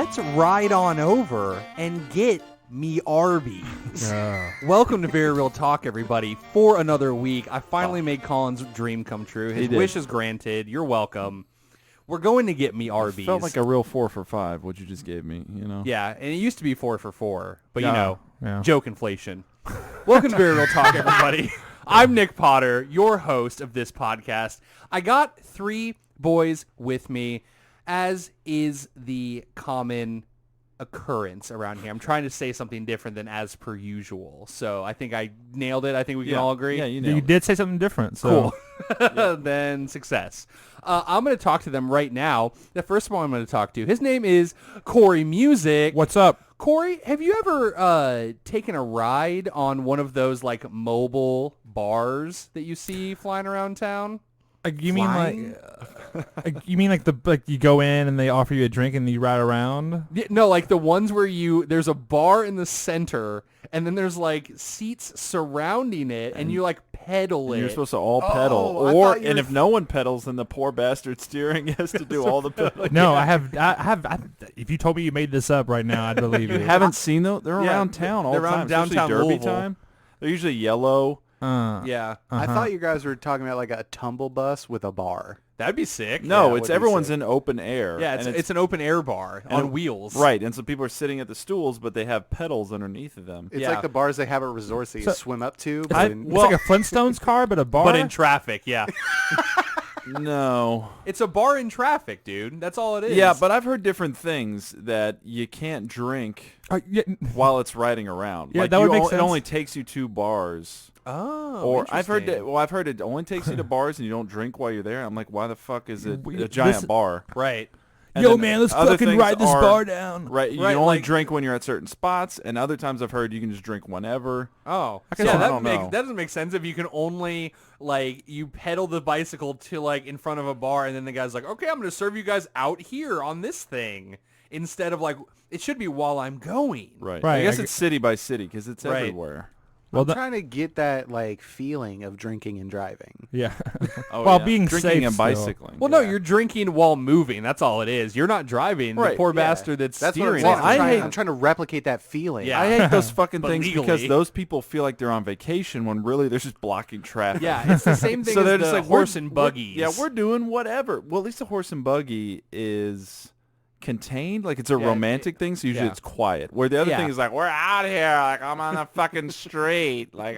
let's ride on over and get me Arby's. Welcome to Very Real Talk, everybody. For another week, I finally made Collin's dream come true. His wish is granted. You're welcome. We're going to get me Arby's. It felt like a real 4 for $5, what you just gave me, you know? Yeah, and it used to be 4 for $4, but Yeah. joke inflation. Welcome to Very Real Talk, everybody. I'm Nick Potter, your host of this podcast. I got 3 boys with me, as is the common occurrence around here. I'm trying to say something different than as per usual, so I think I nailed it. I think we can all agree. Yeah, you did say something different. So. Cool. Then success. I'm going to talk to them right now. The first one I'm going to talk to, his name is Corey Music. What's up? Corey, have you ever taken a ride on one of those like mobile bars that you see flying around town? You mean like you go in and they offer you a drink and you ride around? Yeah, no, like the ones where there's a bar in the center and then there's like seats surrounding it and you like pedal it. You're supposed to all pedal, and if no one pedals, then the poor bastard steering has to do all the pedaling. No, I have. If you told me you made this up right now, I'd believe you. You haven't seen those? They're around town all the time. Downtown Derby Louisville. time. They're usually yellow. Yeah. I thought you guys were talking about like a tumble bus with a bar. That'd be sick. No, Yeah, everyone's in open air. Yeah, it's an open air bar on wheels. Right, and so people are sitting at the stools, but they have pedals underneath of them. It's like the bars they have at resorts that you swim up to. But It's like a Flintstones car, but a bar. But in traffic, yeah. No. It's a bar in traffic, dude. That's all it is. Yeah, but I've heard different things that you can't drink while it's riding around. Yeah, like that would make sense. It only takes you 2 bars. Oh, Or I've heard interesting. it only takes you to bars and you don't drink while you're there. I'm like, why the fuck is it a giant bar? Right. And Yo, then man, let's other fucking things ride this are- bar down. Right, you Right, can only like- drink when you're at certain spots, and other times I've heard you can just drink whenever. Oh, I yeah, don't know. that doesn't make sense if you can only, like, you pedal the bicycle to, like, in front of a bar, and then the guy's like, okay, I'm going to serve you guys out here on this thing, instead of, like, it should be while I'm going. Right. Right, I guess I it's city by city because it's Right. everywhere. Well, I'm trying to get that like feeling of drinking and driving. yeah. Oh, While yeah. being drinking safe and still. bicycling. Well, no, you're drinking while moving. That's all it is. You're not driving. The Right, poor Yeah. bastard that's what I'm steering. saying. it. I'm trying to replicate that feeling. Yeah. I hate those fucking But things legally. because those people feel like they're on vacation when really they're just blocking traffic. Yeah, it's the same thing So as they're the just like horse we're- and buggies. Yeah, we're doing whatever. Well, at least the horse and buggy is contained. Like it's a romantic thing, so usually yeah. it's quiet. Where the other Yeah. thing is like, we're out here. Like I'm on the fucking street. Like,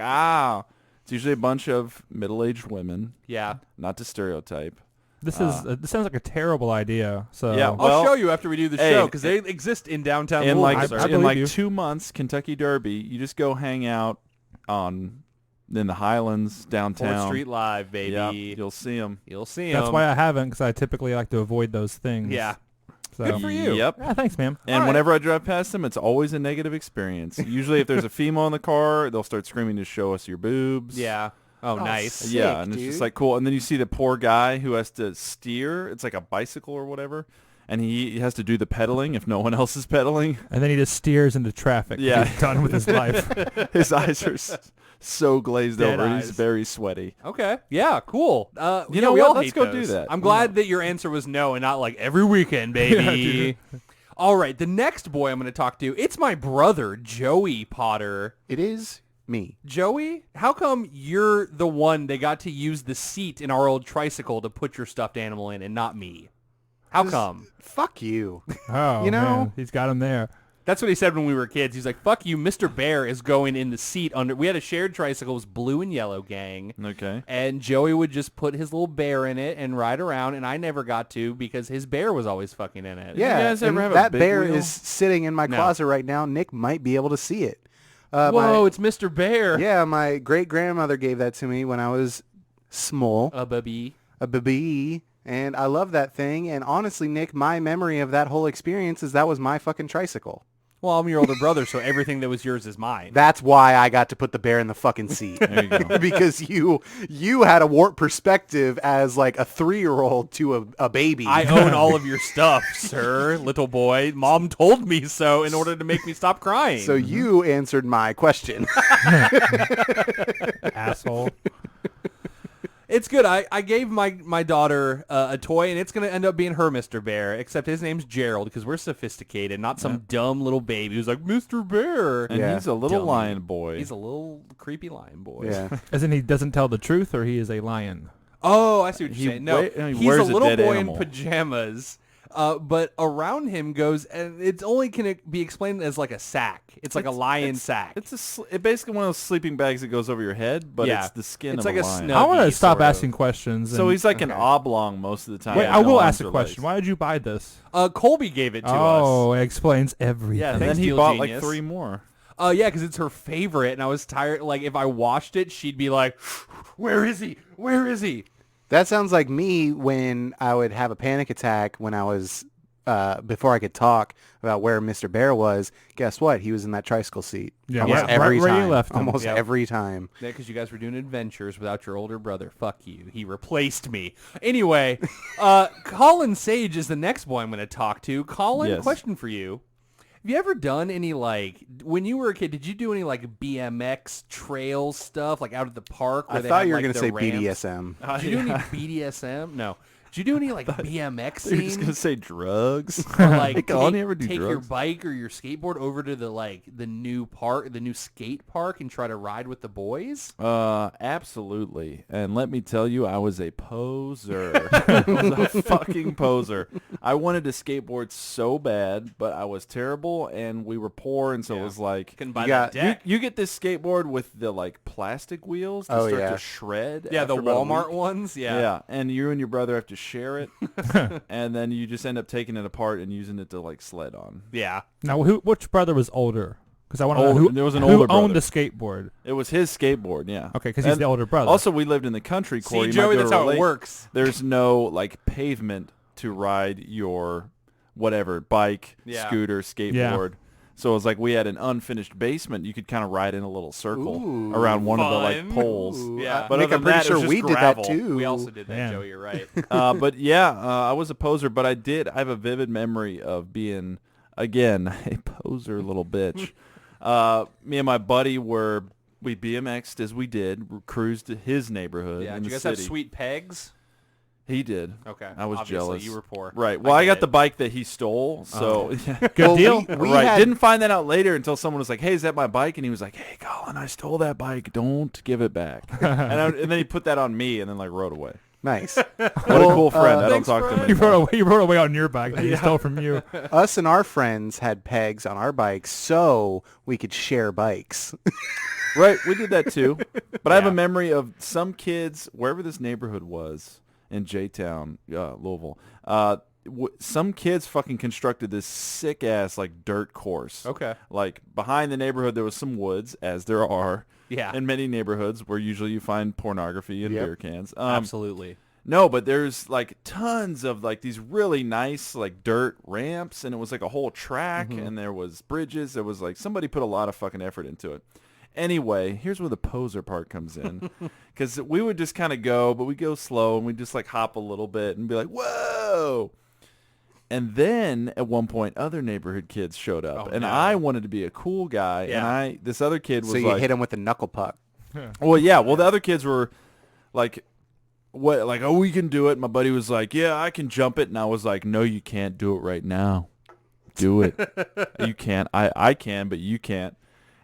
It's usually a bunch of middle-aged women. Yeah. Not to stereotype. This sounds like a terrible idea. So Yeah, I'll well, show you after we do the hey, show, because they exist in downtown In Louisville, like sir. I in believe like you. 2 months, Kentucky Derby, you just go hang out in the Highlands downtown. 4th Street Live, baby. Yeah, you'll see them. You'll see them. that's why I haven't, because I typically like to avoid those things. Yeah. So. Good for you. Yep. Yeah, thanks, man. And Alright. whenever I drive past them, it's always a negative experience. Usually if there's a female in the car, they'll start screaming to show us your boobs. Yeah. Oh, nice. sick, Yeah, and it's dude. just like cool. And then you see the poor guy who has to steer. It's like a bicycle or whatever. And he has to do the pedaling if no one else is pedaling. And then he just steers into traffic. Yeah. He's done with his life. His eyes are so glazed Dead over. eyes. He's very sweaty. Okay. Yeah, cool. You know we what? all Let's hate go those. do that. I'm glad that your answer was no and not like every weekend, baby. All right, the next boy I'm going to talk to, it's my brother, Joey Potter. It is me. Joey, how come you're the one that got to use the seat in our old tricycle to put your stuffed animal in and not me? How come? Fuck you. Oh, You know? man, he's got him there. That's what he said when we were kids. He's like, fuck you, Mr. Bear is going in the seat under... We had a shared tricycle, it was blue and yellow, gang. Okay. And Joey would just put his little bear in it and ride around, and I never got to because his bear was always fucking in it. Yeah, guys ever and have a that big bear wheel? is sitting in my No. closet right now. Nick might be able to see it. Whoa, it's Mr. Bear. Yeah, my great-grandmother gave that to me when I was small, A baby. a baby, and I love that thing. And honestly, Nick, my memory of that whole experience is that was my fucking tricycle. Well, I'm your older brother, so everything that was yours is mine. That's why I got to put the bear in the fucking seat. There you go. Because you had a warped perspective as like a 3-year-old to a baby. I own all of your stuff, sir, little boy. Mom told me so in order to make me stop crying. So you answered my question. Asshole. It's good. I gave my daughter a toy, and it's going to end up being her Mr. Bear, except his name's Gerald because we're sophisticated, not some dumb little baby who's like, Mr. Bear. And Yeah. he's a little Dummy. lion boy. He's a little creepy lion boy. Yeah. As in he doesn't tell the truth, or he is a lion? Oh, I see what you're He saying. No, he's wears a a little dead boy animal. in pajamas, but around him goes, and it's only can it be explained as like a sack. It's like a lion sack. It's basically one of those sleeping bags that goes over your head, but Yeah. it's the skin It's of like a a lion. snug- I want to Nuggy, stop sort of. asking questions. So and- he's like an Okay. oblong most of the time. Wait, with I no will arms ask a or question. legs. Why did you buy this? Colby gave it to us. Oh, it explains everything. Yeah, And thanks, then he Deal bought Genius. like 3 more. Yeah, because it's her favorite, and I was tired. Like, if I watched it, she'd be like, "Where is he? Where is he?" That sounds like me when I would have a panic attack when I was, before I could talk about where Mr. Bear was. Guess what? He was in that tricycle seat. Yeah, Almost right- every right where you time. left him. Almost Yep. every time. Yeah, because you guys were doing adventures without your older brother. Fuck you. He replaced me. Anyway, Collin Sage is the next boy I'm going to talk to. Collin, Yes. question for you. Have you ever done any, like, when you were a kid, did you do any, like, BMX trail stuff, like, out at the park? Where I they thought had, you were like, going to the say ramps? BDSM. Did you do any BDSM? No. Did you do any, like, BMX You're just scene? gonna say drugs. Or, like, Hey, Colin, you ever do take your drugs? bike or your skateboard over to the new park, the new skate park, and try to ride with the boys? Absolutely. And let me tell you, I was a poser. I was a fucking poser. I wanted to skateboard so bad, but I was terrible, and we were poor, and so it was like, Couldn't buy You that got- deck. you get this skateboard with the like plastic wheels that Oh, start yeah. to shred. Yeah, the after about a Walmart week. ones. Yeah, and you and your brother have to share it, and then you just end up taking it apart and using it to like sled on. Yeah. Now, which brother was older? Because I want to know Older- who, there was an who older owned brother. the skateboard. It was his skateboard, yeah. Okay, because he's And the older brother. Also, we lived in the country, Corey. See, you might Joey, be able that's to how it relate. works. There's no like pavement to ride your whatever bike, Yeah. scooter, skateboard. So it was like we had an unfinished basement. You could kind of ride in a little circle Ooh, around one of the fun. like poles. Ooh, Yeah. But Nick, other I'm than pretty that, it sure was we just did gravel. that too. We also did that, Man. Joey. You're right. But yeah, I was a poser, but I have a vivid memory of being, again, a poser little bitch. Me and my buddy we BMX'd as we did, cruised to his neighborhood Yeah. in Did you the guys city. have sweet pegs? He did. Okay. I was Obviously, jealous. You were poor. Right. Well, I get got the it. bike that he stole, so Good Well, deal. we right. had- Didn't find that out later until someone was like, "Hey, is that my bike?" And he was like, "Hey, Colin, I stole that bike. Don't give it back." and then he put that on me and then like rode away. Nice. What a cool friend. I don't thanks, talk to him friend. anymore. You rode away on your bike that he stole from you. Us and our friends had pegs on our bikes so we could share bikes. Right, we did that too. But I have Yeah. a memory of some kids, wherever this neighborhood was in J-Town, Louisville, some kids fucking constructed this sick-ass like dirt course. Okay. Like behind the neighborhood there was some woods, as there are Yeah. in many neighborhoods where usually you find pornography and Yep. beer cans. Absolutely. No, but there's like tons of like these really nice like dirt ramps, and it was like a whole track, and there was bridges. There was like somebody put a lot of fucking effort into it. Anyway, here's where the poser part comes in, because we would just kind of go, but we go slow, and we just like hop a little bit and be like, whoa. And then at one point, other neighborhood kids showed up, Oh, and no. I wanted to be a cool guy, Yeah. and this other kid was So you like, hit him with a knuckle puck. well, yeah. Well, the other kids were like, "What? Like, oh, we can do it." My buddy was like, "Yeah, I can jump it," and I was like, "No, you can't do it right now. Do it. You can't. I can, but you can't."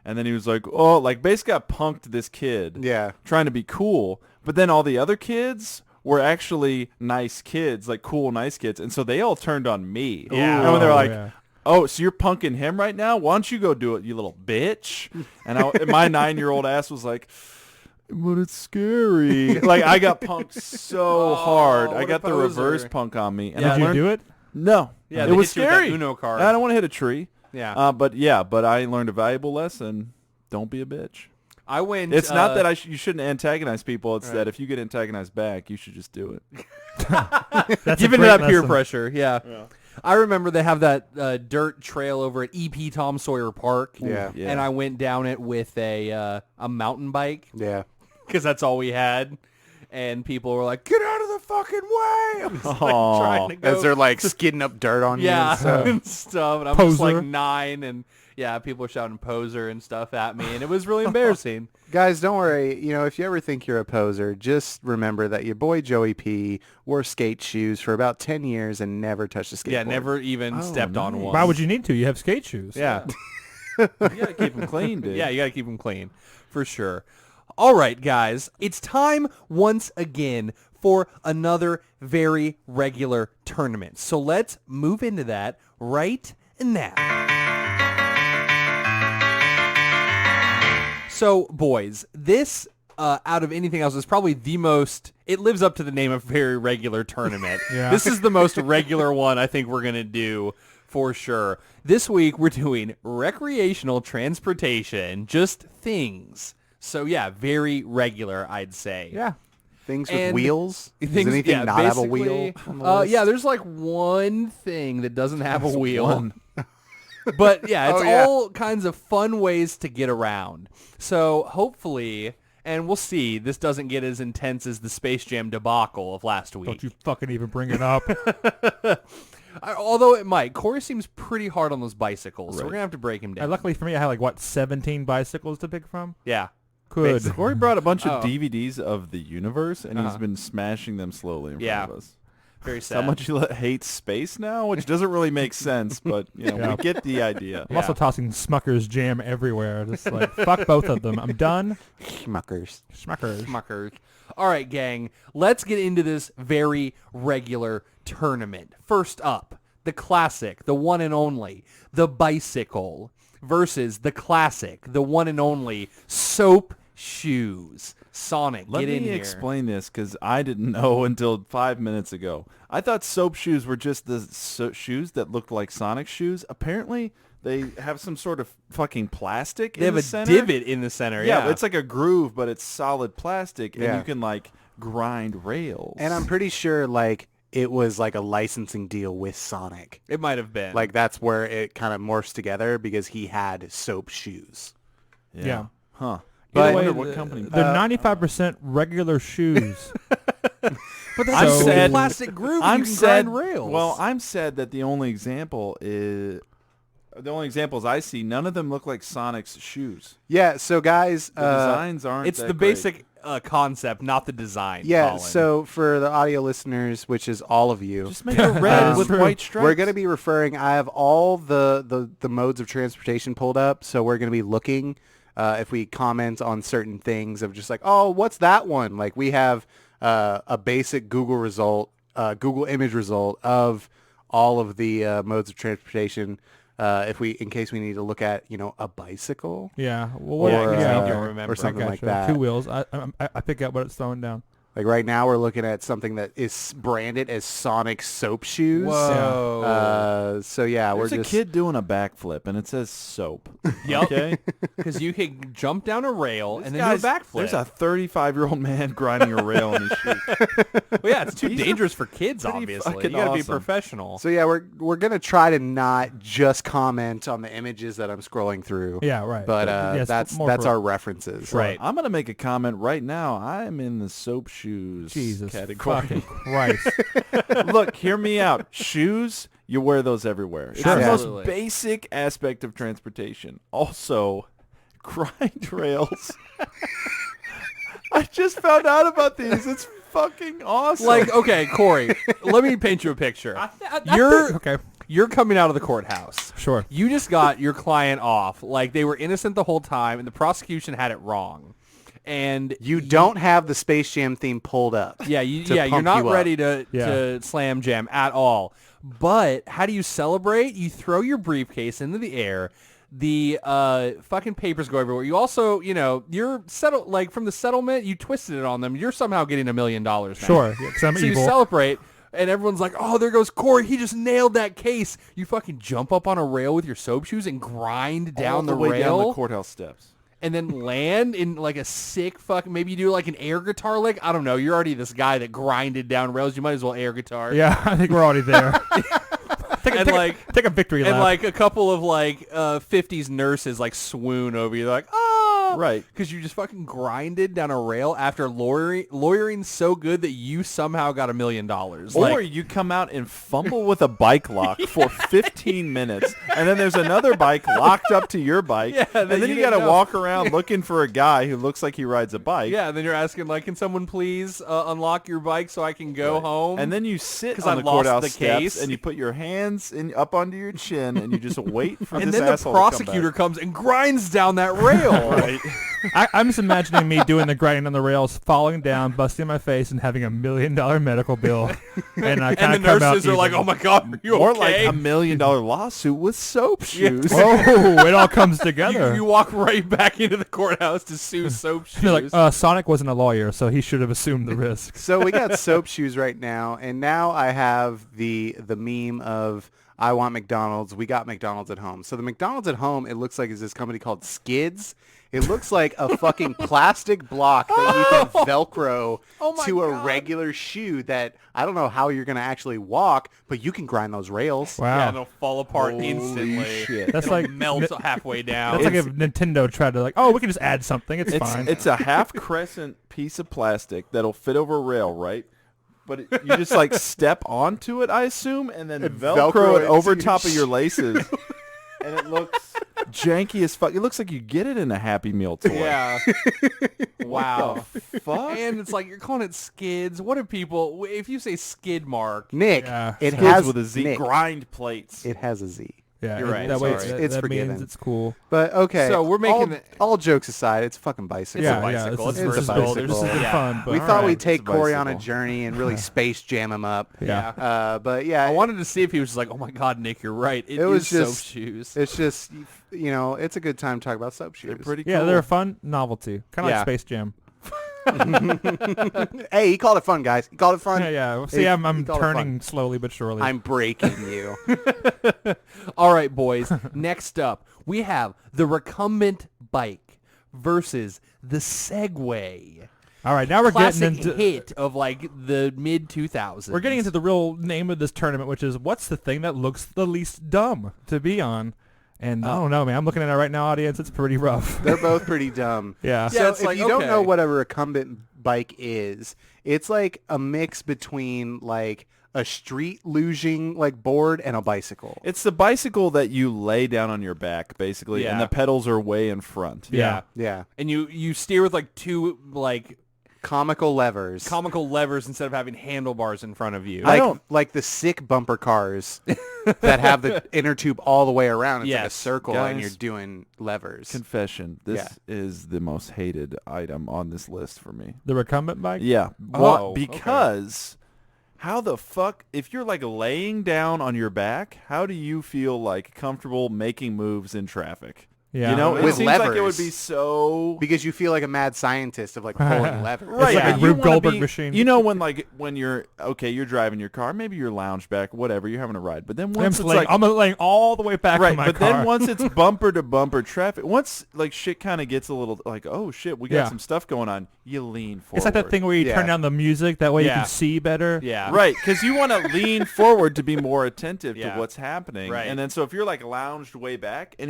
And then he was like, "Oh, like basically, I punked this kid, Yeah. trying to be cool." But then all the other kids were actually nice kids, like cool, nice kids, and so they all turned on me. Yeah. And when they're Oh, like, yeah. "Oh, so you're punking him right now? Why don't you go do it, you little bitch?" And my 9-year-old ass was like, "But it's scary." Like I got punked so hard. I what a got the poser. reverse punk on me. And Yeah. I Did you learned, do it? No. Yeah, it they was hit you with that scary. Uno card. I don't want to hit a tree. Yeah. But I learned a valuable lesson. Don't be a bitch. I went. It's not that you shouldn't antagonize people. It's Right. that if you get antagonized back, you should just do it. That's Give a into great that peer lesson. pressure. Yeah. I remember they have that dirt trail over at EP Tom Sawyer Park. Yeah. Yeah. And I went down it with a mountain bike Yeah. because that's all we had. And people were like, "Get out of the fucking way!" I was like Aw. trying to go. As they're like skidding up dirt on you yeah, and stuff. and stuff. And I'm just like Poser. 9, and Yeah, people were shouting poser and stuff at me, and it was really embarrassing. Guys, don't worry. You know, if you ever think you're a poser, just remember that your boy Joey P wore skate shoes for about 10 years and never touched a skateboard. Yeah, never even stepped on nice. one. Why would you need to? You have skate shoes. Yeah. You gotta keep them clean, dude. Yeah, you got to keep them clean, for sure. All right, guys, it's time once again for another very regular tournament. So let's move into that right now. So, boys, this, out of anything else, is probably the most, it lives up to the name of very regular tournament. Yeah. This is the most regular one I think we're going to do for sure. This week, we're doing recreational transportation, just things. So, yeah, very regular, I'd say. Yeah. Things with And wheels? Does Things, anything yeah, not have a basically, wheel on the list? yeah, there's like one thing that doesn't have a wheel. one. But yeah, it's Oh, yeah. all kinds of fun ways to get around. So hopefully, and we'll see, this doesn't get as intense as the Space Jam debacle of last week. Don't you fucking even bring it up. Although it might. Corey seems pretty hard on those bicycles, so Right. we're going to have to break him down. Luckily for me, I had like, what, 17 bicycles to pick from? Yeah. Good. Basically. Corey brought a bunch of Oh. DVDs of the universe, and he's Uh-huh. been smashing them slowly in Yeah. front of us. Very sad. How much you hate space now, which doesn't really make sense, but you know, Yeah. we get the idea. I'm also tossing Smucker's jam everywhere. Just like, fuck both of them. I'm done. Schmuckers. Smuckers. Schmuckers. All right, gang. Let's get into this very regular tournament. First up, the classic, the one and only, the bicycle versus the classic, the one and only soap shoes. Sonic, Let get in me here. explain this because I didn't know until 5 minutes ago. I thought soap shoes were just the shoes that looked like Sonic shoes. Apparently, they have some sort of fucking plastic They in have the a center. divot in the center. Yeah, Yeah, but it's like a groove, but it's solid plastic, and Yeah. you can like grind rails. And I'm pretty sure, like, it was like a licensing deal with Sonic. it might have been. Like, that's where it kind of morphs together because he had soap shoes. Yeah. Huh. But- I wonder what company. They're 95% regular shoes. but that's I'm a sad- plastic groove. I'm you can sad. grind rails. Well, I'm sad that the only examples I see, none of them look like Sonic's shoes. Yeah, so guys, The designs aren't. it's that the great. basic concept, not the design. yeah, Collin. so for the audio listeners, which is all of you, Just make it red with True. white stripes. we're going to be referring, I have all the modes of transportation pulled up, so we're going to be looking if we comment on certain things of just like, oh, what's that one? Like we have a basic Google result, Google image result of all of the modes of transportation. In case we need to look at, a bicycle Yeah. Well, what, Yeah, 'cause yeah. I don't remember. or something like Gotcha. that. 2 wheels. I pick up what it's throwing down. Like right now we're looking at something that is branded as Sonic soap shoes. Whoa. So yeah, There's we're a just kid doing a backflip, and it says soap. Yep. Okay. Because you can jump down a rail and then Guys, do a backflip. There's a 35-year-old man grinding a rail in his shoes. Well, yeah, it's too These are dangerous for kids, pretty obviously. You fucking got to be awesome. professional. So yeah, we're gonna try to not just comment on the images that I'm scrolling through. Yeah, right. But Yes, that's more that's for- our references. Right. I'm gonna make a comment right now. I'm in the soap shoes Jesus category. fucking Christ. Look, hear me out. Shoes, you wear those everywhere. It's Sure. the Absolutely. most basic aspect of transportation. Also, grind rails. I just found out about these. It's fucking awesome. Like, okay, Corey, let me paint you a picture. Okay. You're coming out of the courthouse. Sure. You just got your client off. Like, they were innocent the whole time, and the prosecution had it wrong. And You don't have the Space Jam theme pulled up. yeah, to you're pump not you up. ready to Yeah. slam jam at all. But how do you celebrate? You throw your briefcase into the air. The fucking papers go everywhere. You also, you're settled, like from the settlement, you twisted it on them. You're somehow getting $1 million now. Sure. Because I'm So you evil. celebrate, and everyone's like, oh, there goes Corey. He just nailed that case. You fucking jump up on a rail with your soap shoes and grind down all the way rail. down the courthouse steps. And then land in like a sick maybe you do like an air guitar lick. I don't know. You're already this guy that grinded down rails. You might as well air guitar. Yeah, I think we're already there. take a victory lap. And like a couple of like 50s nurses like swoon over you. They're like, oh. Right. Because you just fucking grinded down a rail after lawyering so good that you somehow got $1 million. Or you come out and fumble with a bike lock for 15 minutes, and then there's another bike locked up to your bike, and then you got to walk around looking for a guy who looks like he rides a bike. Yeah, and then you're asking, like, can someone please unlock your bike so I can go home? And then you sit 'Cause on I the lost courthouse the steps, case. and you put your hands up onto your chin, and you just wait for and this then the asshole to come prosecutor back. comes and grinds down that rail. Right. I'm just imagining me doing the grinding on the rails, falling down, busting my face, and having $1 million medical bill. And I And kind the of come out nurses are like, even. oh my God, are you Or okay? like $1 million lawsuit with soap shoes. Oh, it all comes together. You walk right back into the courthouse to sue soap shoes. They're like, Sonic wasn't a lawyer, so he should have assumed the risk. So we got soap shoes right now, and now I have the meme of I want McDonald's. We got McDonald's at home. So the McDonald's at home, it looks like is this company called Skids. It looks like a fucking plastic block that you can Velcro my to a God. regular shoe that I don't know how you're going to actually walk, but you can grind those rails. Wow. Yeah, and it'll fall apart Holy instantly. shit. That's It'll like melt halfway down. That's like if Nintendo tried to we can just add something. It's fine. It's a half crescent piece of plastic that'll fit over a rail, right? But you just like step onto it, I assume, and then Velcro it into over your top of your laces. And it looks janky as fuck. It looks like you get it in a Happy Meal toy. Yeah. Wow. Fuck. And it's like you're calling it skids. What do people? If you say skid mark, Nick, Yeah. it Skids has with a Z. Nick, Grind plates. it has a Z. yeah, you're right, That way, sorry. It's that forgiven. means it's cool. But okay, So we're making all jokes aside, it's a fucking bicycle. It's a Yeah, bicycle. This It's is versatile. This There's- has been yeah. fun. But We all thought right. we'd take It's a Corey on a bicycle. journey and really space jam him up. Yeah. But yeah, I wanted to see if he was just like, oh my God, Nick, you're right. It was is just- soap shoes. it's just, it's a good time to talk about soap shoes. They're pretty cool. Yeah, they're a fun novelty, kind of Yeah. like Space Jam. Hey, he called it fun, guys. He called it fun. Yeah. See, He I'm called it turning fun. slowly but surely. I'm breaking you. All right, boys. Next up, we have the recumbent bike versus the Segway. All right, now we're Classic getting into hit of like the mid 2000s. we're getting into the real name of this tournament, which is what's the thing that looks the least dumb to be on. And I don't know, man. I'm looking at it right now, audience. It's pretty rough. They're both pretty dumb. Yeah. Yeah, So it's if like, you don't know okay. what a recumbent bike is, it's like a mix between like a street luging like board and a bicycle. It's the bicycle that you lay down on your back, basically, Yeah. and the pedals are way in front. Yeah. Yeah. And you steer with like two like Comical levers. comical levers instead of having handlebars in front of you. I like, don't- like the sick bumper cars that have the inner tube all the way around. It's like a Yes, circle and guys. you're doing levers. Confession, this is the most hated item on this list for me. The recumbent bike? Yeah. Oh, because how the fuck, if you're like laying down on your back, how do you feel like comfortable making moves in traffic? Yeah. You know, it With seems like it would levers. be so... Because you feel like a mad scientist of like pulling levers. Right, like a but you Rube wanna Goldberg be- machine. You know when you're you're driving your car, maybe you're lounge back, whatever, you're having a ride. But then once it's like I'm laying all the way back right, in my but car. then once it's bumper to bumper traffic, once like shit kind of gets a little like, oh shit, we got Yeah. some stuff going on, you lean forward. it's like that thing where you Yeah. turn down the music, that way you Yeah. can see better. Yeah. Right, because you want to lean forward to be more attentive Yeah. to what's happening. Right. And then so if you're like lounged way back and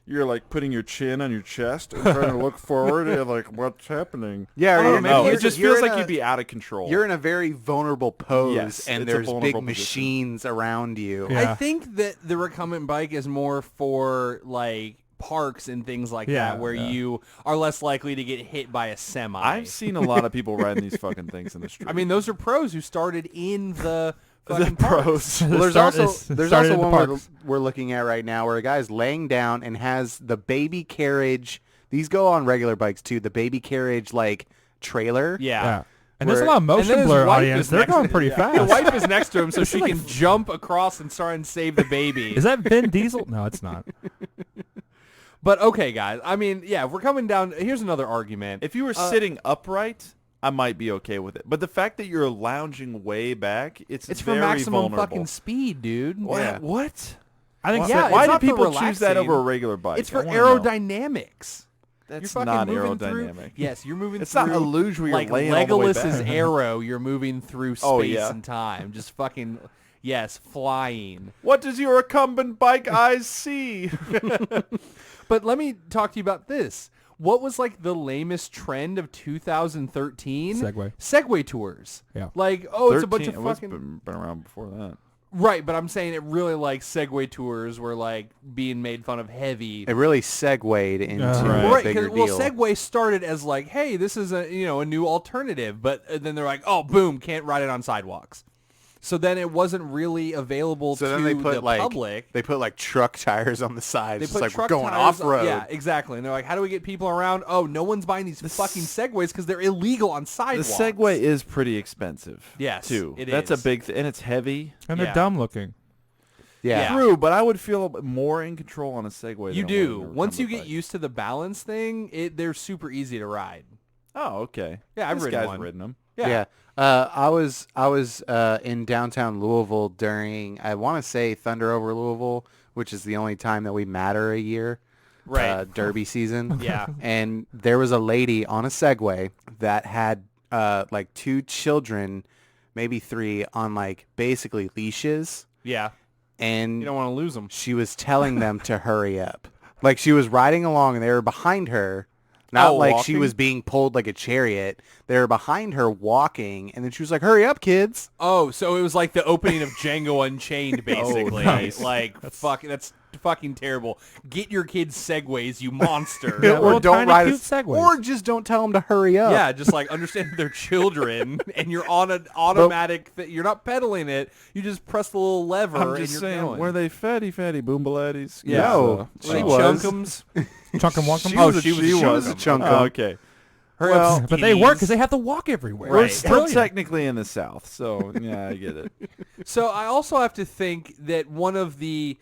you're like putting your chin on your chest and trying to look forward and like, what's happening? Yeah, I don't know, you're- maybe No, you're- it just you're feels in like a- you'd be out of control. You're in a very vulnerable pose, Yes, and it's a there's vulnerable big position. machines around you. Yeah. I think that the recumbent bike is more for like parks and things like Yeah, that where yeah. you are less likely to get hit by a semi. I've seen a lot of people riding these fucking things in the street. I mean, those are pros who started in the the fucking parks. pros. Well, there's Start- also it's there's started also in the one parks. we're looking at right now where a guy's laying down and has the baby carriage. These go on regular bikes too. The baby carriage like trailer. Yeah. Yeah. And there's a Where- lot of And then motion his blur, wife audience. is They're next going to- pretty The fast. wife is next to him so she like- can jump across and try and save the baby. Is that Vin Diesel? No, it's not. But okay, guys. I mean, yeah, if we're coming down. Here's another argument. If you were sitting upright, I might be okay with it. But the fact that you're lounging way back, it's it's for very maximum vulnerable. fucking speed, dude. What? Yeah. What? I think Yeah, Why it's do not for people choose that relaxing. over a regular bike? It's for I wanna know. aerodynamics. You're That's fucking not moving aerodynamic. Through, yes, you're moving It's through. not a luge where you're like laying all the way Legolas's back. arrow. You're moving through space Oh, yeah. and time. Just fucking, yes, flying. What does your recumbent bike eyes see? But let me talk to you about this. what was like the lamest trend of 2013? Segway tours. Yeah. Like, oh, it's a bunch of 13 it's fucking... been around before that. Right, but I'm saying it really like Segway tours were like being made fun of heavy. It really segued into Right, a bigger well, deal. Segway started as like, hey, this is a a new alternative, but then they're like, oh, boom, can't ride it on sidewalks. So then it wasn't really available to then they put the like public. they put like truck tires on the sides. They It's put like we're truck going tires off road. Yeah, exactly. And they're like, how do we get people around? Oh, no one's buying these fucking Segways because they're illegal on The sidewalks. Segway is pretty expensive. Yes, too. it That's is. a big thing, and it's heavy. And they're Yeah. dumb looking. Yeah. True, but I would feel more in control on a Segway. You than I would do. on a Once you recumbent get bike. used to the balance thing, they're super easy to ride. Oh, okay. Yeah, I've This ridden guy's one. ridden them. Yeah. I was in downtown Louisville during, I want to say, Thunder over Louisville, which is the only time that we matter a year. Right. Derby season. Yeah. And there was a lady on a Segway that had like 2 children, maybe 3, on like basically leashes. Yeah. And You don't want to lose them. she was telling them to hurry up. Like she was riding along and they were behind her. Not Oh, like she walking? was being pulled like a chariot. They were behind her walking, and then she was like, "Hurry up, kids!" Oh, so it was like the opening of Django Unchained, basically. nice. Like, that's fucking terrible. Get your kids Segways, you monster. Yeah, or little don't tiny ride cute Segways. or just don't tell them to hurry up. Yeah, just like understand they're children, and you're on an automatic. You're not pedaling it. You just press the little lever, I'm and just you're saying, going. were they fatty boombalettis? Yeah. No, She she was. was. Chunk 'em, wunk 'em. Oh, was she was a a chunkum. Oh, okay. Well, But they work because they have to walk everywhere. We're Right. still Brilliant. technically in the South, so yeah, I get it. So I also have to think that one of the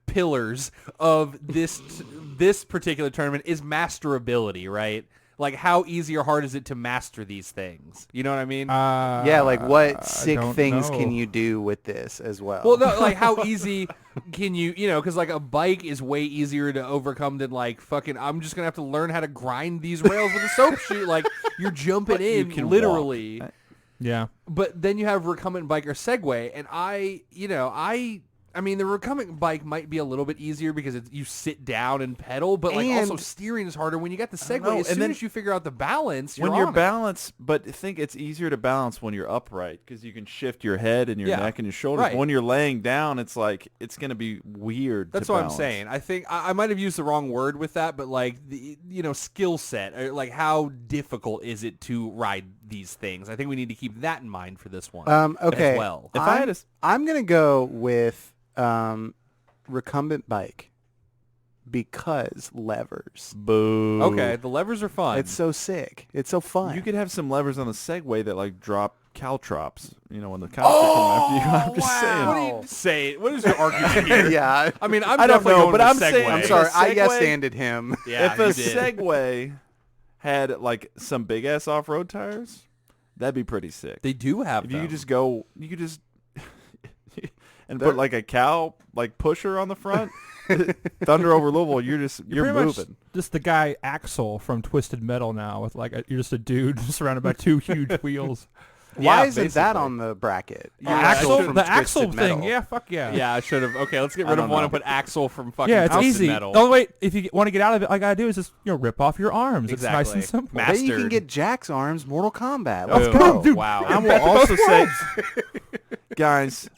pillars of this particular tournament is masterability, right? Like how easy or hard is it to master these things? You know what I mean? Yeah, like what sick don't things know. can you do with this as well? Well, no, like how easy can you because like a bike is way easier to overcome than like fucking. I'm just gonna have to learn how to grind these rails with a soap shoe. Like you're jumping But you in can literally. walk. Yeah. But then you have recumbent bike or Segway, and I mean, the recumbent bike might be a little bit easier because you sit down and pedal, but like also And- steering is harder when you got the Segway. know, As and soon then as you figure out the balance, When you're you're on it. balanced, but I think it's easier to balance when you're upright because you can shift your head and your Yeah. neck and your shoulders. Right. When you're laying down, it's like it's going to be weird. That's to what balance. I'm saying. I think I might have used the wrong word with that, but like the skill set, or like how difficult is it to ride these things? I think we need to keep that in mind for this one. okay. As well. If I had a, I'm gonna go with recumbent bike because levers. boo. Okay, the levers are fun. It's so sick. It's so fun. You could have some levers on the Segway that like drop caltrops. You know when the cops are coming after you. I'm just saying. What do you say? What is your argument here? yeah. I mean, I'm I don't definitely know, going but with I'm Segway. saying- I'm If sorry. a I yes Segway- standed him. Yeah, if a you did. Segway had like some big ass off road tires, that'd be pretty sick. They do have If them. you could just and put like a cow like pusher on the front. Thunder over Louisville, you're You're pretty much moving. just the guy Axel from Twisted Metal now with like you're just a dude surrounded by 2 huge wheels. Why Yeah, isn't that basically. on the bracket? Yeah, Axel, from the Twisted Axel thing. Metal. Yeah, fuck yeah. Yeah, I should have. Okay, let's get I rid of don't one know. and put Axel from fucking Yeah, it's Twisted easy. Metal. The only way, if you want to get out of it, all I gotta do is just rip off your arms. Exactly. It's nice and simple. Ma- Then you can Mastered. get Jack's arms, Mortal Kombat. Boom. Let's go. Dude. Wow. I will also say, guys,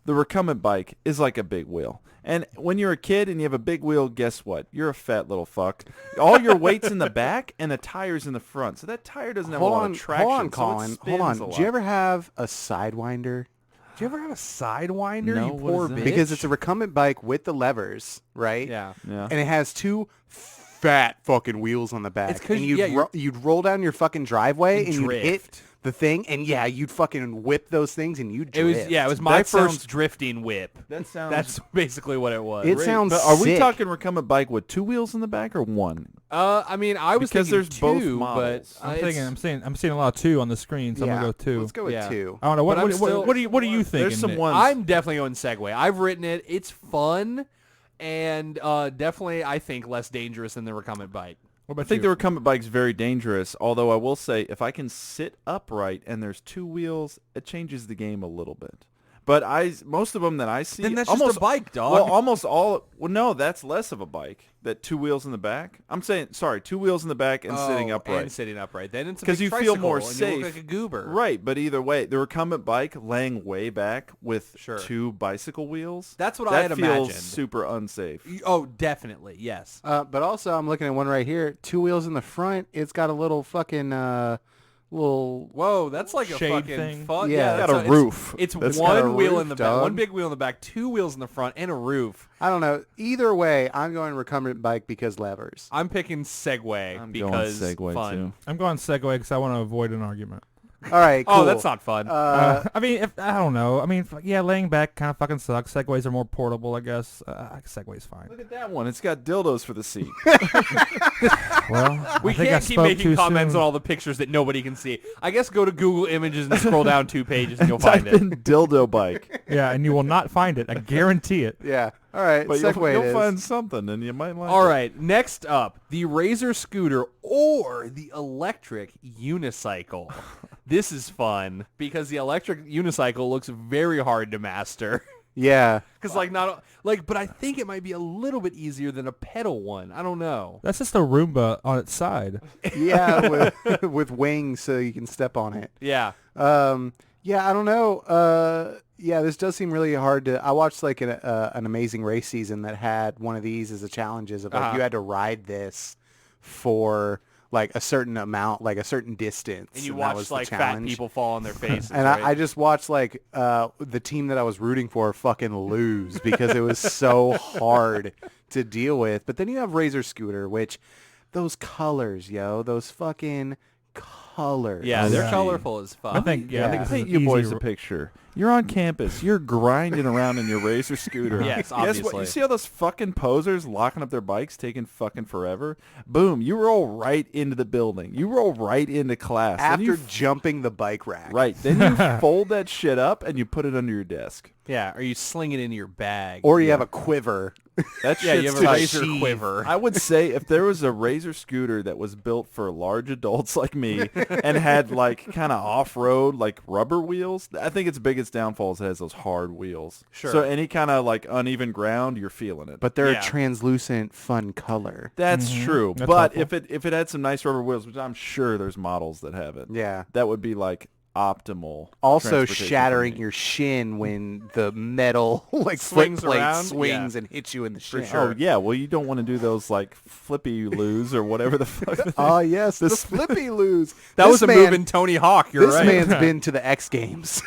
the recumbent bike is like a big wheel. And when you're a kid and you have a big wheel, guess what? You're a fat little fuck. All your weight's in the back and the tire's in the front. So that tire doesn't have a lot of traction. hold on, so it Colin. Hold spins on. a Do you lot. ever have a sidewinder? Do you ever have a sidewinder? No, You what poor is that? bitch. Because it's a recumbent bike with the levers, right? yeah. Yeah. And it has 2 fat fucking wheels on the back. It's 'cause- and yeah, you're- you'd roll down your fucking driveway And and you'd drift. hit the thing, and yeah, you'd fucking whip those things and you'd It drift. was my That first sounds- drifting whip. That sounds. That's basically what it was. It sounds But are we sick. talking recumbent bike with 2 wheels in the back or 1? I mean, I was Because thinking there's both 2, models. but I'm seeing a lot of 2 on the screen, so yeah. I'm gonna go 2. Let's go with Yeah. 2. I don't know But I'm what still- what are you thinking? There's some Nick? ones. I'm definitely going Segway. I've ridden it. It's fun, and definitely I think less dangerous than the recumbent bike. What I about think you? the recumbent bike's very dangerous, although I will say if I can sit upright and there's 2 wheels, it changes the game a little bit. But most of them that I see, Then that's almost just a bike, dog. Well, almost all. Well, no, that's less of a bike. That 2 wheels in the back. I'm saying, sorry, 2 wheels in the back and sitting upright. And sitting upright. Then it's because you feel more safe. You look like a goober. Right, but either way, the recumbent bike laying way back with Sure. 2 bicycle wheels. That's what I had That feels imagined. super unsafe. Oh, definitely, yes. But also, I'm looking at one right here. 2 wheels in the front. It's got a little fucking little. Whoa, that's like a Shade fucking thing. fun. Yeah, It's got a roof. It's That's got a one wheel roof, in the back, dog. one big wheel in the back, 2 wheels in the front, and a roof. I don't know. Either way, I'm going recumbent bike because levers. I'm picking Segway I'm because going Segway fun. too. I'm going Segway because I want to avoid an argument. All right, cool. Oh, that's not fun. I mean, I don't know. I mean, yeah, laying back kind of fucking sucks. Segways are more portable, I guess. Segway's fine. Look at that one. It's got dildos for the seat. Well, we I think I can't keep spoke making too comments soon. on all the pictures that nobody can see. I guess go to Google Images and scroll down 2 pages and you'll find Type it. in dildo bike. Yeah, and you will not find it. I guarantee it. Yeah. All right. But Segway you'll it is. find something and you might like All it. right, next up, the Razor scooter or the electric unicycle. This is fun because the electric unicycle looks very hard to master. Yeah. Because but I think it might be a little bit easier than a pedal one. I don't know. That's just a Roomba on its side. Yeah, with wings so you can step on it. Yeah. Yeah, I don't know. Yeah, this does seem really hard to. I watched like an Amazing Race season that had one of these as a challenges of like you had to ride this for like a certain amount, like a certain distance, And you that watch was the like fat challenge. people fall on their faces. And right? I just watched like the team that I was rooting for fucking lose because it was so hard to deal with. But then you have Razor Scooter, which those colors, those fucking colors. Yeah, they're Yeah. colorful as fuck. I think Yeah. I think this Paint is you easy boys ro- a picture. You're on campus. You're grinding around in your Razor scooter. Yes, Guess what? obviously. You see all those fucking posers locking up their bikes, taking fucking forever? Boom. You roll right into the building. You roll right into class. Then After you jumping the bike rack. right. Then you fold that shit up and you put it under your desk. Yeah, or you sling it into your bag. Or you have a quiver. That yeah, you shit's have a tight. razor quiver. I would say if there was a Razor scooter that was built for large adults like me and had like kind of off-road like rubber wheels, I think its biggest downfall is it has those hard wheels. Sure. So any kind of like uneven ground, you're feeling it. But they're Yeah. a translucent, fun color. That's true. That's but helpful. if it had some nice rubber wheels, which I'm sure there's models that have it, Yeah. that would be like optimal. Also transportation for shattering me. your shin when the metal like Swings foot plate around? swings Yeah. and hits you in the shin. Oh yeah, well you don't want to do those like flippy loos or whatever the fuck. Oh yes, the flippy loos. That was a move in Tony Hawk. You're This right. man's been to the X Games.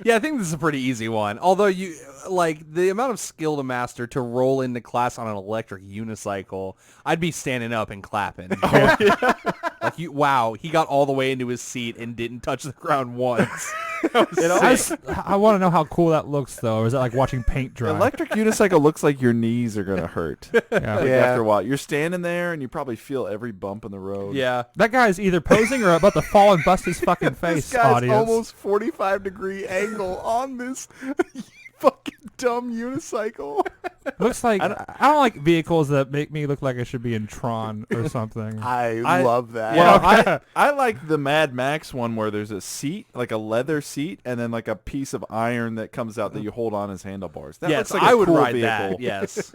Yeah, I think this is a pretty easy one. Although you like the amount of skill to master to roll into class on an electric unicycle, I'd be standing up and clapping. Like wow, he got all the way into his seat and didn't touch the ground once. I want to know how cool that looks, though. Or is that like watching paint dry? Electric unicycle looks like your knees are gonna hurt. Yeah. Like Yeah. after a while, you're standing there and you probably feel every bump in the road. Yeah. That guy's either posing or about to fall and bust his fucking face, This guy's audience. almost 45-degree angle on this fucking dumb unicycle. Looks like I don't like vehicles that make me look like I should be in Tron or something. I love that. Well, I like the Mad Max one where there's a seat, like a leather seat, and then like a piece of iron that comes out that you hold on as handlebars. That Yes, looks like I a would cool ride vehicle. that. Yes.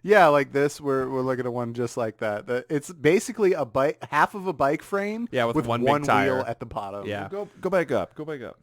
Yeah, like this. We're looking at one just like that. It's basically a bike, half of a bike frame. Yeah, with one big wheel tire. at the bottom. Yeah. Go back up. Go back up.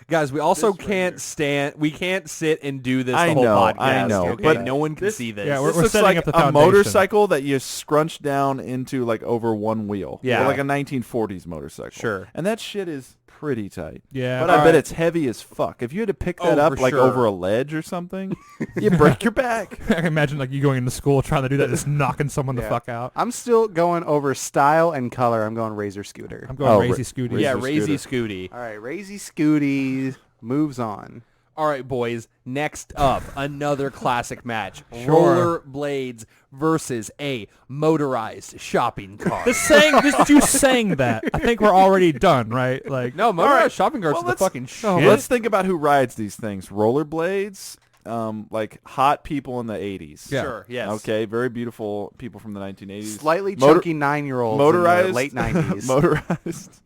Guys, we also This right can't stand. We can't sit and do this I the whole know, podcast. I know, okay? but no one can this- see this. Yeah, This we're looks setting like up the a foundation. motorcycle that you scrunch down into like over one wheel. Yeah. Like a 1940s motorcycle. Sure. And that shit is pretty tight. Yeah, But I bet alright. it's heavy as fuck. If you had to pick that Oh, up for like sure. over a ledge or something, you break your back. I can imagine like you going into school trying to do that, just knocking someone the Yeah. fuck out. I'm still going over style and color. I'm going Razor Scooter. I'm going Oh, crazy scooty. yeah, Razor Razy Scooty. All right, Razy Scooty moves on. All right, boys. Next up, another classic match: Sure. roller blades versus a motorized shopping cart. Just you saying that, I think we're already done, right? Like, No, motorized shopping carts Well, are the let's- fucking shit. Oh, Let's think about who rides these things. Rollerblades, like hot people in the 80s. Yeah. Sure. Yes. Okay, very beautiful people from the 1980s. Slightly Motor- chunky 9-year-olds motorized in the late 90s.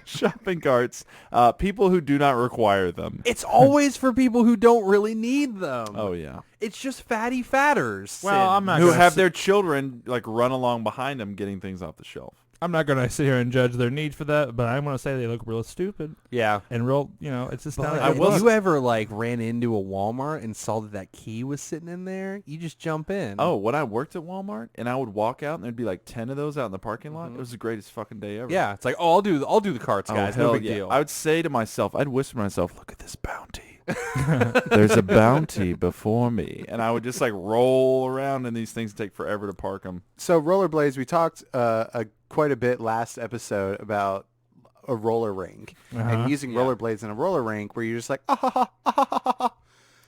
shopping carts, people who do not require them. It's always for people who don't really need them. Oh yeah, It's just fatty fatters. Well, I'm not who gonna have sit- their children like run along behind them getting things off the shelf. I'm not gonna sit here and judge their need for that, but I'm gonna say they look real stupid Yeah. and real. It's just not. But a good if look. you ever like ran into a Walmart and saw that key was sitting in there, you just jump in. Oh, when I worked at Walmart and I would walk out and there'd be like 10 of those out in the parking lot, it was the greatest fucking day ever. yeah. It's like, I'll do the carts, Oh, guys. hell No big yeah. deal. I would say to myself, I'd whisper to myself, look at this bounty. There's a bounty before me. And I would just like roll around in these things, take forever to park them. So rollerblades, we talked quite a bit last episode about a roller rink and using rollerblades in a roller rink where you're just like, I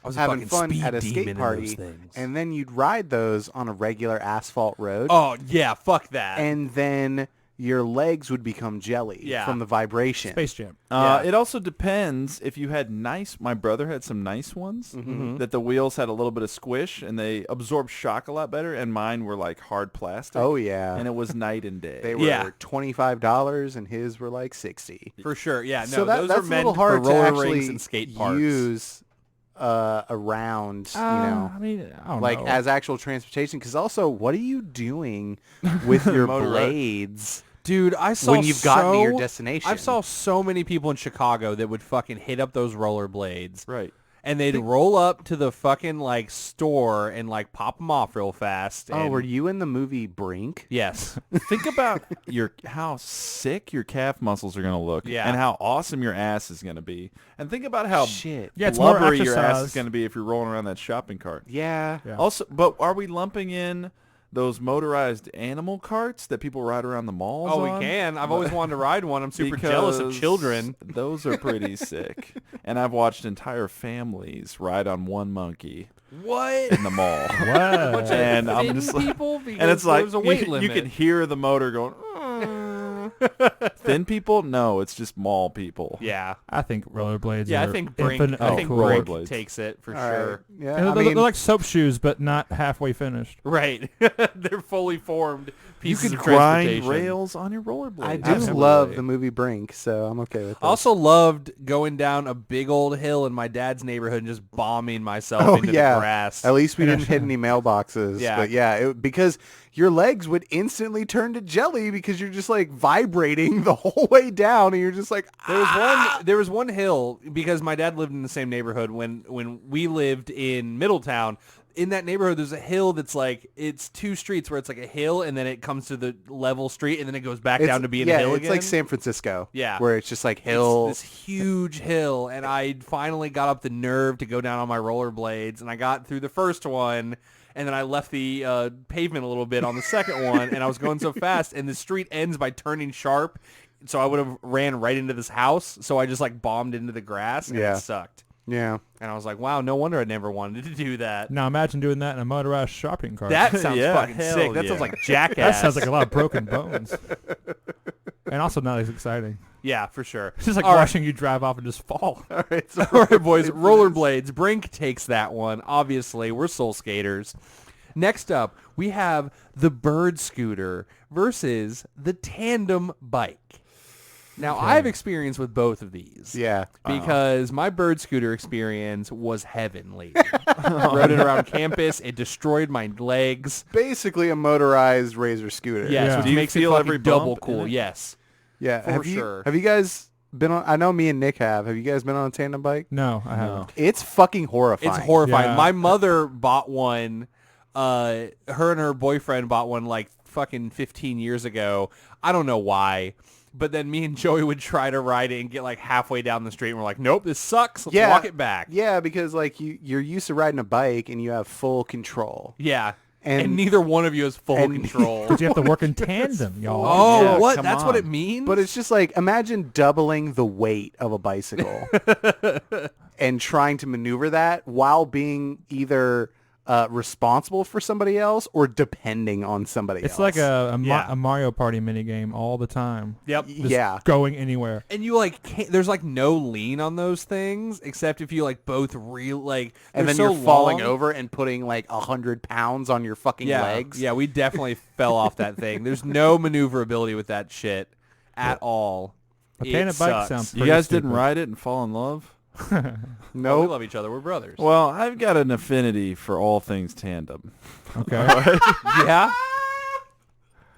was a having fucking fun speed at a demon skate in party, those things. and then you'd ride those on a regular asphalt road, Oh yeah, fuck that. and then your legs would become jelly Yeah. from the vibration. Space Jam. Yeah. It also depends if you had my brother had some nice ones that the wheels had a little bit of squish and they absorbed shock a lot better, and mine were like hard plastic. Oh yeah, And it was night and day. they were Yeah. $25 and his were like 60. For sure. Yeah. No, So those that's are a meant little for hard to roller actually rinks and skate parks. use around, I mean, I don't like know. as actual transportation. Because also, what are you doing with your Motorized. blades Dude, I saw when you've gotten to your destination? I saw so many people in Chicago that would fucking hit up those rollerblades. Right. And they'd roll up to the fucking like store and like pop them off real fast. Oh, and- were you in the movie Brink? Yes. Think about how sick your calf muscles are going to look, Yeah. and how awesome your ass is going to be. And think about how Shit. Yeah, it's more blubbery your ass exercise. is going to be if you're rolling around that shopping cart. Yeah. Yeah. Also, but are we lumping in those motorized animal carts that people ride around the malls Oh, we on? can. I've always wanted to ride one. I'm super jealous of Because children. Those are pretty sick. And I've watched entire families ride on one monkey What? in the mall. What? And I'm Thin just like, people because and it's like there's a weight you limit. can hear the motor going. Thin people? No, it's just mall people. Yeah. I think rollerblades. Yeah, are I think Brink. infinitely I think cool. Brink Rollerblades. takes it for All right. sure. Yeah. They're, I they're mean, like soap shoes, but not halfway finished. Right. They're fully formed You pieces could of grind transportation. rails on your rollerblades. I do Absolutely. love the movie Brink, so I'm okay with that. I also loved going down a big old hill in my dad's neighborhood and just bombing myself into the grass. At least we didn't hit any mailboxes. Yeah. But yeah, because your legs would instantly turn to jelly because you're just like vibrating the whole way down, and you're just like, There was one hill because my dad lived in the same neighborhood when we lived in Middletown. In that neighborhood, there's a hill that's like, it's two streets where it's like a hill and then it comes to the level street and then it goes back down to being a hill it's again. like San Francisco. Yeah. Where it's just like It's hill. this huge hill, and I finally got up the nerve to go down on my rollerblades, and I got through the first one, and then I left the pavement a little bit on the second one, and I was going so fast, and the street ends by turning sharp, so I would have ran right into this house, so I just like bombed into the grass, and Yeah. it sucked. Yeah. And I was like, wow, no wonder I never wanted to do that. Now imagine doing that in a motorized shopping cart. That sounds Yeah, fucking hell sick. That yeah. sounds like jackass. That sounds like a lot of broken bones. And also not as exciting. Yeah, for sure. It's just like All right. watching you drive off and just fall. All right. So All right, boys. Rollerblades. Brink takes that one. Obviously, we're soul skaters. Next up, we have the bird scooter versus the tandem bike. Now, I've experience with both of these. yeah. Because my bird scooter experience was heavenly. Rode it around campus. It destroyed my legs. Basically a motorized razor scooter. Yes, Yeah. which Do you makes feel it every fucking double bump in cool. it? Yes. Yeah. For sure. Have you guys been on? I know me and Nick have. Have you guys been on a tandem bike? No, I haven't. It's fucking horrifying. It's horrifying. Yeah. My mother bought one. Her and her boyfriend bought one like fucking 15 years ago. I don't know why. But then me and Joey would try to ride it and get like halfway down the street and we're like, nope, this sucks. Let's walk it back. Yeah, because like you're used to riding a bike and you have full control. Yeah. And- And neither one of you has full and- control. Because you have to work in tandem, y'all. Oh, Yeah, what? come That's what on. it means? But it's just like, imagine doubling the weight of a bicycle and trying to maneuver that while being either responsible for somebody else or depending on somebody else. It's like a Yeah. Mario Party minigame all the time. Yep. Just Yeah. going anywhere. And you like can't, there's like no lean on those things except if you like both like and they're then so you're falling long. over and putting like 100 pounds on your fucking Yeah, legs. yeah, we definitely fell off that thing. There's no maneuverability with that shit at all. A tandem bike sucks. sounds You pretty guys stupid. didn't ride it and fall in love? No, we Nope. love each other. We're brothers. Well, I've got an affinity for all things tandem. Okay. Yeah.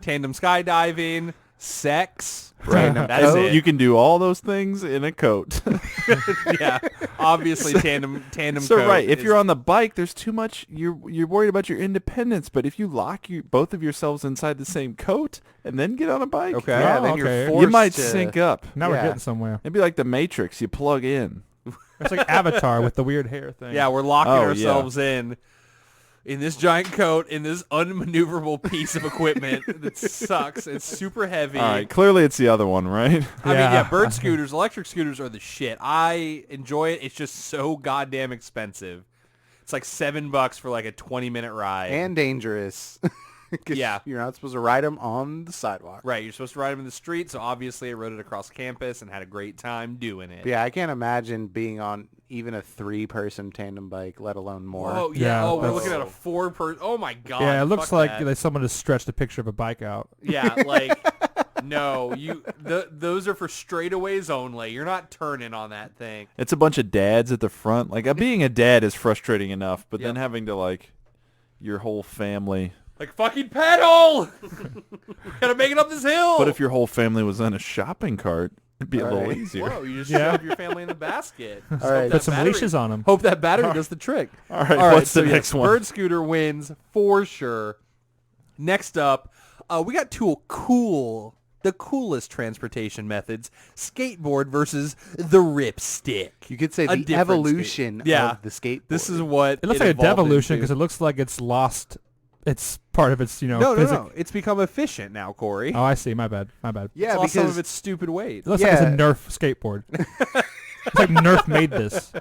Tandem skydiving, sex. Tandem That's coat. it. You can do all those things in a coat. Yeah. Obviously, tandem So coat right, if is- you're on the bike, there's too much. You're worried about your independence. But if you lock both of yourselves inside the same coat and then get on a bike, Okay. Yeah, Oh, then okay. you're You forced you might to, sync up. Now we're Yeah. getting somewhere. It'd be like the Matrix. You plug in. It's like Avatar with the weird hair thing. Yeah, we're locking Oh, yeah. ourselves in this giant coat, in this unmaneuverable piece of equipment that sucks. It's super heavy. All right, clearly it's the other one, right? I mean, Yeah. yeah, bird scooters, electric scooters are the shit. I enjoy it. It's just so goddamn expensive. It's like $7 for like a 20-minute ride. and dangerous. 'Cause Yeah. you're not supposed to ride them on the sidewalk. Right, you're supposed to ride them in the street, so obviously I rode it across campus and had a great time doing it. But yeah, I can't imagine being on even a 3-person tandem bike, let alone more. Oh, yeah. Yeah, Oh, we're that's- looking at a 4-person. Oh, my God. Yeah, it looks fuck like that. someone just stretched a picture of a bike out. Yeah, like, no, those are for straightaways only. You're not turning on that thing. It's a bunch of dads at the front. Like being a dad is frustrating enough, but then Yep. having to like your whole family. Like, fucking pedal! Gotta make it up this hill! But if your whole family was in a shopping cart, it'd be a little Right. easier. Whoa, you just Yeah. shove your family in the basket. Just All hope right. that Put some battery- leashes on them. Hope that battery does the trick. All right, what's the next yes, one? Bird scooter wins for sure. Next up, we got the coolest transportation methods: skateboard versus the ripstick. You could say A the different evolution skate- Yeah. of the skateboard. This is what It looks like a evolved devolution into. because it looks like it's lost. It's part of its, No, physic. no. It's become efficient now, Corey. Oh, I see. My bad. yeah, It's lost some because of its stupid weight. It looks like it's a Yeah. Nerf skateboard. It's like Nerf made this.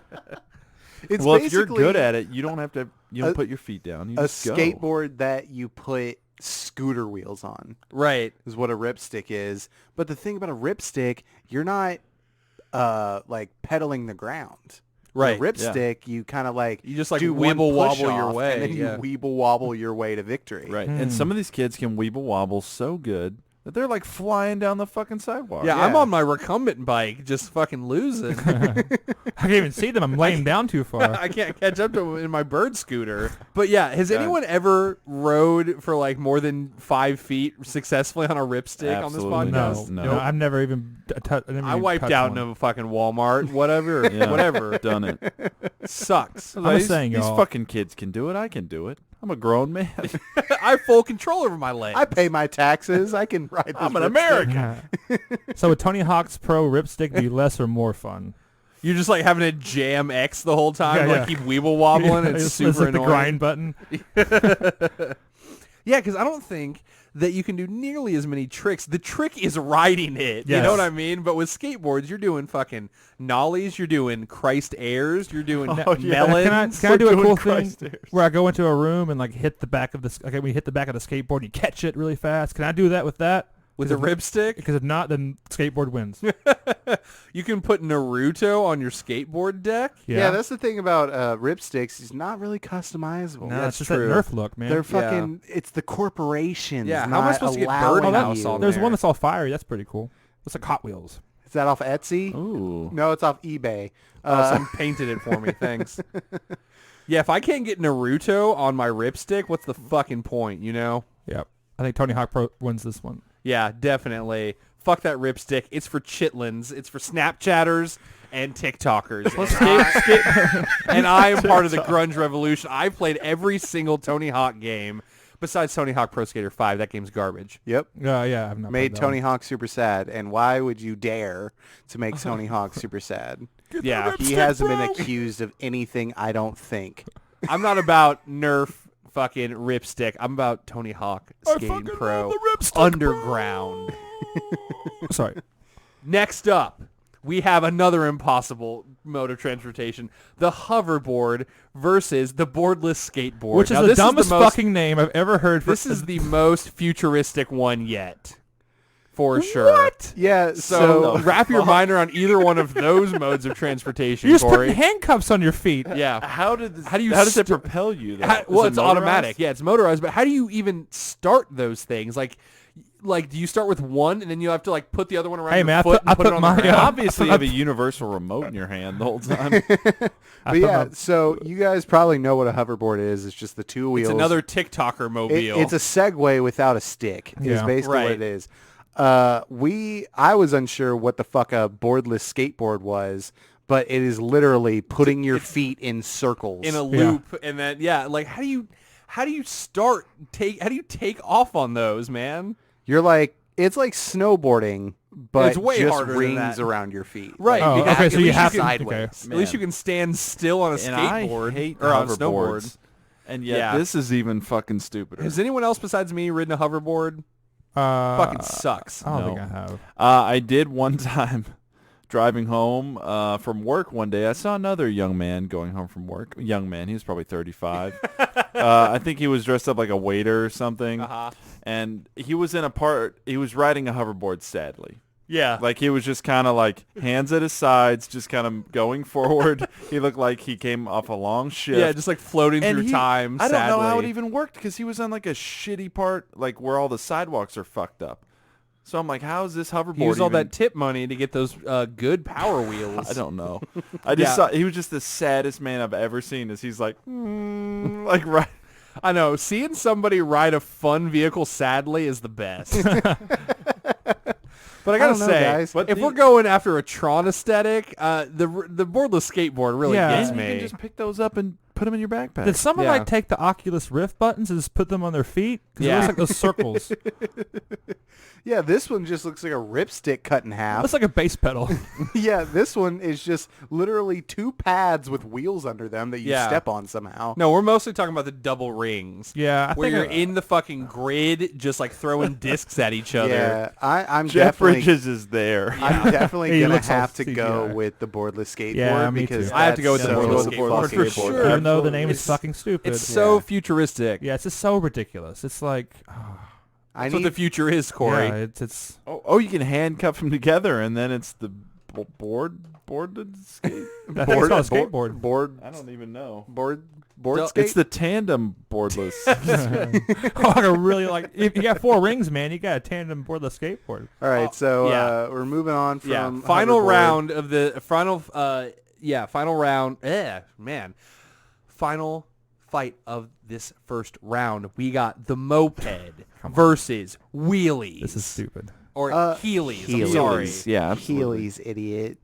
it's Well, if you're basically good at it, you don't have to. You don't a- put your feet down. You a just go. skateboard that you put scooter wheels on Right. is what a ripstick is. But the thing about a ripstick, you're not like pedaling the ground. Right. With a ripstick, you kind of like You just like do one weeble wobble push-off, your way. and then yeah. you weeble wobble your way to victory. Right, and some of these kids can weeble wobble so good that they're like flying down the fucking sidewalk. Yeah, I'm Yeah. on my recumbent bike, just fucking losing. I can't even see them. I'm laying down too far. I can't catch up to them in my bird scooter. But yeah, has Yeah. anyone ever rode for like more than 5 feet successfully on a ripstick on this Absolutely podcast? No, No. I've never even I wiped out in a fucking Walmart, whatever, Yeah. whatever. Done it. Sucks. I'm just These- saying, these y'all. fucking kids can do it. I can do it. I'm a grown man. I have full control over my legs. I pay my taxes. I can ride this I'm an ripstick. American. So would Tony Hawk's Pro Ripstick be less or more fun? You're just like having to jam X the whole time, Yeah, like yeah. keep weeble wobbling. It's It's super like annoying. the grind button. Yeah, because I don't think that you can do nearly as many tricks. The trick is riding it. You Yes. know what I mean? But with skateboards, you're doing fucking nollies. You're doing Christ airs. You're doing Oh, yeah. melons. Can I do a doing cool thing Christ airs. where I go into a room and like hit the back of the we hit the back of the skateboard and you catch it really fast? Can I do that with that? with a ripstick? Because if not, then skateboard wins. You can put Naruto on your skateboard deck. Yeah, that's the thing about ripsticks. It's not really customizable. no, that's it's just true. that Nerf look, man. They're fucking. It's the corporations. Yeah, how am I not supposed to get allowing Birdhouse you. on There's there? one that's all fiery. That's pretty cool. It's like Hot Wheels. Is that off Etsy? Ooh. No, it's off eBay. Someone painted it for me. Thanks. Yeah, if I can't get Naruto on my ripstick, what's the fucking point, you know? Yep. I think Tony Hawk Pro wins this one. Yeah, definitely. Fuck that ripstick. It's for chitlins. It's for Snapchatters and TikTokers. And I am part of the grunge revolution. I've played every single Tony Hawk game besides Tony Hawk Pro Skater 5. That game's garbage. Yep. Yeah, I've not Made played that Tony one. Hawk super sad. And why would you dare to make Tony Hawk super sad? Yeah, He hasn't been accused of anything, I don't think. I'm not about Nerf fucking ripstick. I'm about Tony Hawk Skating Pro Underground. Sorry. Next up, we have another impossible mode of transportation: the hoverboard versus the boardless skateboard. Which is Now, the this dumbest most- fucking name I've ever heard. This is the most futuristic one yet. For sure. What? Yeah, So so wrap your mind around either one of those modes of transportation, You're just Corey. putting handcuffs on your feet. Yeah. How does it st- propel you? Though? Well, Is it it's motorized? automatic. Yeah, it's motorized. But how do you even start those things? Like, do you start with one and then you have to like put the other one around Hey, your man, I foot put- and put I it put on my- the ground? Obviously, you have a universal remote in your hand the whole time. but yeah, so you guys probably know what a hoverboard is. It's just the two wheels. It's another TikToker mobile. It's a Segway without a stick. Is Yeah. basically Right. what it is. I was unsure what the fuck a boardless skateboard was, but it is literally putting your feet in circles. in a loop, and then like how do you how do you take off on those, man? You're like, it's like snowboarding, but It's way just harder than rings that. around your feet. Right. Oh, because okay, at so you least have can- to sideways. At least you can stand still on a And I skateboard hate or on a hoverboards. snowboard. And yet Yeah. this is even fucking stupider. Has anyone else besides me ridden a hoverboard? Fucking sucks. I don't think No. I have. I did one time driving home from work one day. I saw another young man going home from work. Young man, he was probably 35. I think he was dressed up like a waiter or something. Uh-huh. And he was riding a hoverboard sadly. Yeah. Like he was just kind of like hands at his sides, just kind of going forward. He looked like he came off a long shift. Yeah, just like floating And through time. I don't know how it sadly. even worked because he was on like a shitty part, like where all the sidewalks are fucked up. So I'm like, how is this hoverboard? He used all even- that tip money to get those good power wheels. I don't know. I just Yeah. saw he was just the saddest man I've ever seen. As he's like, like right. I know. Seeing somebody ride a fun vehicle sadly is the best. But I gotta don't know, say, guys. But if the- we're going after a Tron aesthetic, the boardless skateboard really Yeah. gets And you me. can just pick those up and put them in your backpack. Did someone Yeah. like take the Oculus Rift buttons and just put them on their feet? Because Yeah. it looks like those circles. Yeah, this one just looks like a ripstick cut in It half. looks like a bass pedal. Yeah, this one is just literally two pads with wheels under them that you Yeah. step on somehow. No, we're mostly talking about the double rings. Yeah, I Where think you're in the fucking grid just like throwing discs at each other. Yeah, I'm Jeff definitely Bridges is there. I'm definitely He gonna looks all have to go CGI. with the boardless skateboard Yeah, me because too. I have to go with that's the so boardless fucking skateboard for cool. sure. even though the name is It's- fucking stupid. It's so Yeah. futuristic. yeah, it's just so ridiculous. It's like, I That's what need the future is, Corey. yeah, it's Oh, you can handcuff them together, and then it's the boarded skate. I think it's called a skateboard. board I don't even know. board No, skate. It's the tandem boardless. like a really like if you got four rings, man, you got a tandem boardless skateboard. All right, so yeah. we're moving on from Yeah, final hoverboard. round of the final. Final round. Man, final fight of this first round. We got the moped versus wheelies. This is stupid. Or heelies. I'm Heelies. sorry. Yeah, absolutely. Heelys, idiot.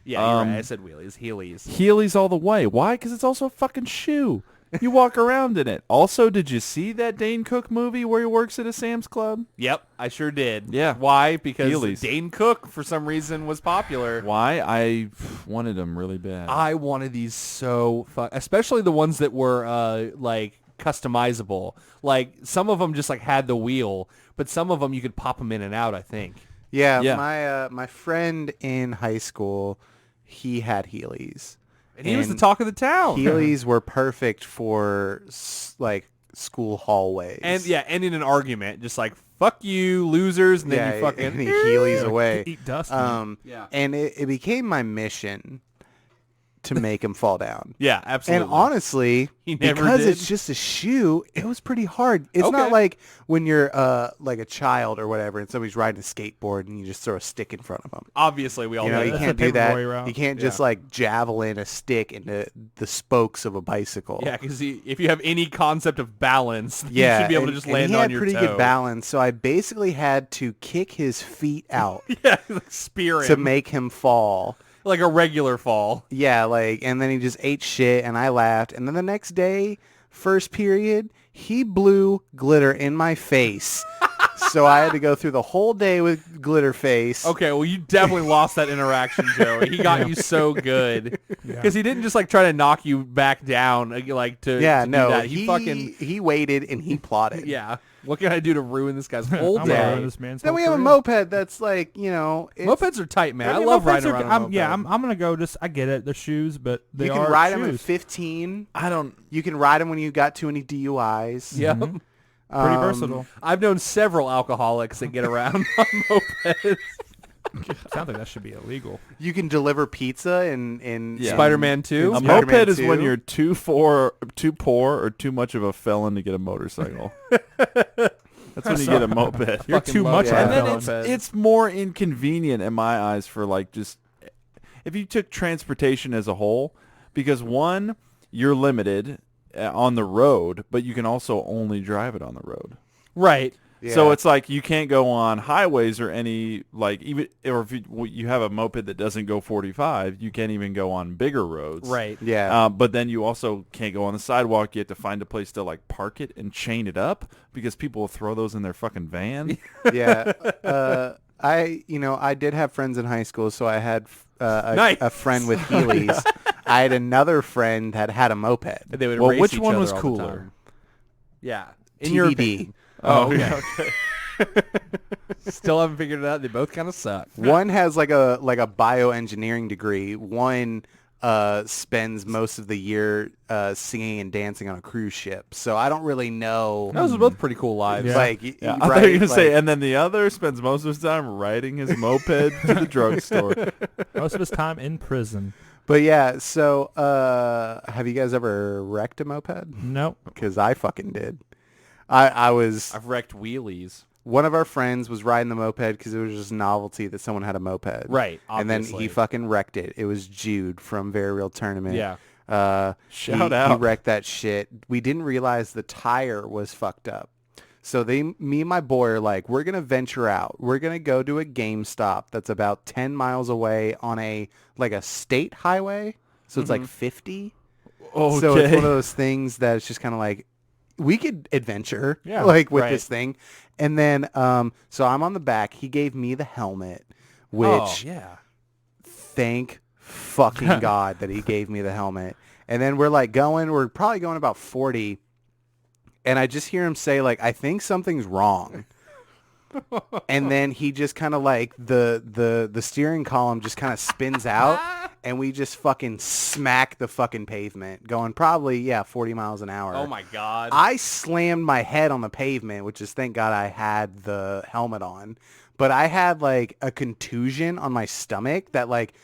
Yeah, you're right. I said wheelies. Heelies. Heelys all the way. Why? Because it's also a fucking shoe. You walk around in it. Also, did you see that Dane Cook movie where he works at a Sam's Club? Yep, I sure did. Yeah. Why? Because Heelies. Dane Cook, for some reason, was popular. Why? I wanted them really bad. I wanted these so especially the ones that were like customizable. Like some of them just like had the wheel, but some of them you could pop them in and out. I think. Yeah, Yeah. my friend in high school, he had Heelys. And he was the talk of the town. Heelys were perfect for like school hallways. And yeah, ending an argument, just like fuck you, losers, and then yeah, you fucking and he Heelys away. Eat dust. Yeah. And it became my mission to make him fall down. Yeah, absolutely. And honestly, He never because did. it's just a shoe, it was pretty hard. It's Okay. not like when you're like a child or whatever and somebody's riding a skateboard and you just throw a stick in front of them. Obviously, we all You know know, you that. That's can't the do that. paperboy route. You can't just like javelin a stick into the spokes of a bicycle. Yeah, because if you have any concept of balance, Yeah, you should be able to and- just and land he on had your pretty toe. good balance, so I basically had to kick his feet out Yeah, like spear him to make him fall. like a regular fall. Yeah, like, and then he just ate shit, and I laughed. And then the next day, first period, he blew glitter in my face. So I had to go through the whole day with glitter face. Okay, well, you definitely lost that interaction, Joey. He got you so good because he didn't just like try to knock you back down, like to Yeah, to do no, that. he fucking waited and he plotted. yeah. What can I do to ruin this guy's whole I'm gonna day? ruin this man's Then whole we have a career. moped that's like, you know, it's, Mopeds are tight, man. I, mean, love mopeds riding are- around. On a moped. Yeah, I'm gonna go. Just I get it. They're shoes, but they you are can ride them at shoes. 15. I don't. You can ride them when you got too many DUIs. Yep. Pretty versatile. I've known several alcoholics that get around on mopeds. Sounds like that should be illegal. You can deliver pizza in Yeah. Spider-Man 2. A Spider-Man moped is 2. when you're too poor or too much of a felon to get a motorcycle. That's when you get a moped. You're Fucking too love much it. of a And then felon. it's more inconvenient in my eyes for like just if you took transportation as a whole, because one, you're limited on the road, but you can also only drive it on the road. Right. So Yeah. it's like you can't go on highways or any like even or if you have a moped that doesn't go 45, you can't even go on bigger roads. Right. Yeah. But then you also can't go on the sidewalk. You have to find a place to like park it and chain it up because people will throw those in their fucking van. Yeah. I did have friends in high school, so I had Nice. a friend with heelies. I had another friend that had a moped. They would Well, race which each one other was all the cooler? time. Yeah. In your TBD. Oh, okay. Still haven't figured it out. They both kind of suck. One has like a bioengineering degree. One spends most of the year singing and dancing on a cruise ship. So I don't really know. Those are both pretty cool lives. Yeah. Like, Yeah, I thought you were gonna say, and then the other spends most of his time riding his moped to the drugstore. Most of his time in prison. But yeah, so have you guys ever wrecked a moped? Nope. Because I fucking did. I was I've wrecked wheelies. one of our friends was riding the moped because it was just novelty that someone had a moped. Right. And then Obviously. he fucking wrecked it. It was Jude from Very Real Tournament. Yeah. Shout He out. wrecked that shit. We didn't realize the tire was fucked up. So me and my boy are like, we're going to venture out. We're going to go to a GameStop that's about 10 miles away on a state highway. So it's like 50. Okay. So it's one of those things that it's just kind of like, we could adventure Yeah, with right. this thing. And then, so I'm on the back. He gave me the helmet, which Oh, yeah. thank fucking God that he gave me the helmet. And then we're probably going about 40. And I just hear him say like, I think something's wrong. And then he just kind of like the steering column just kind of spins out and we just fucking smack the fucking pavement going probably 40 miles an hour. Oh my God. I slammed my head on the pavement, which is thank God I had the helmet on. But I had like a contusion on my stomach that like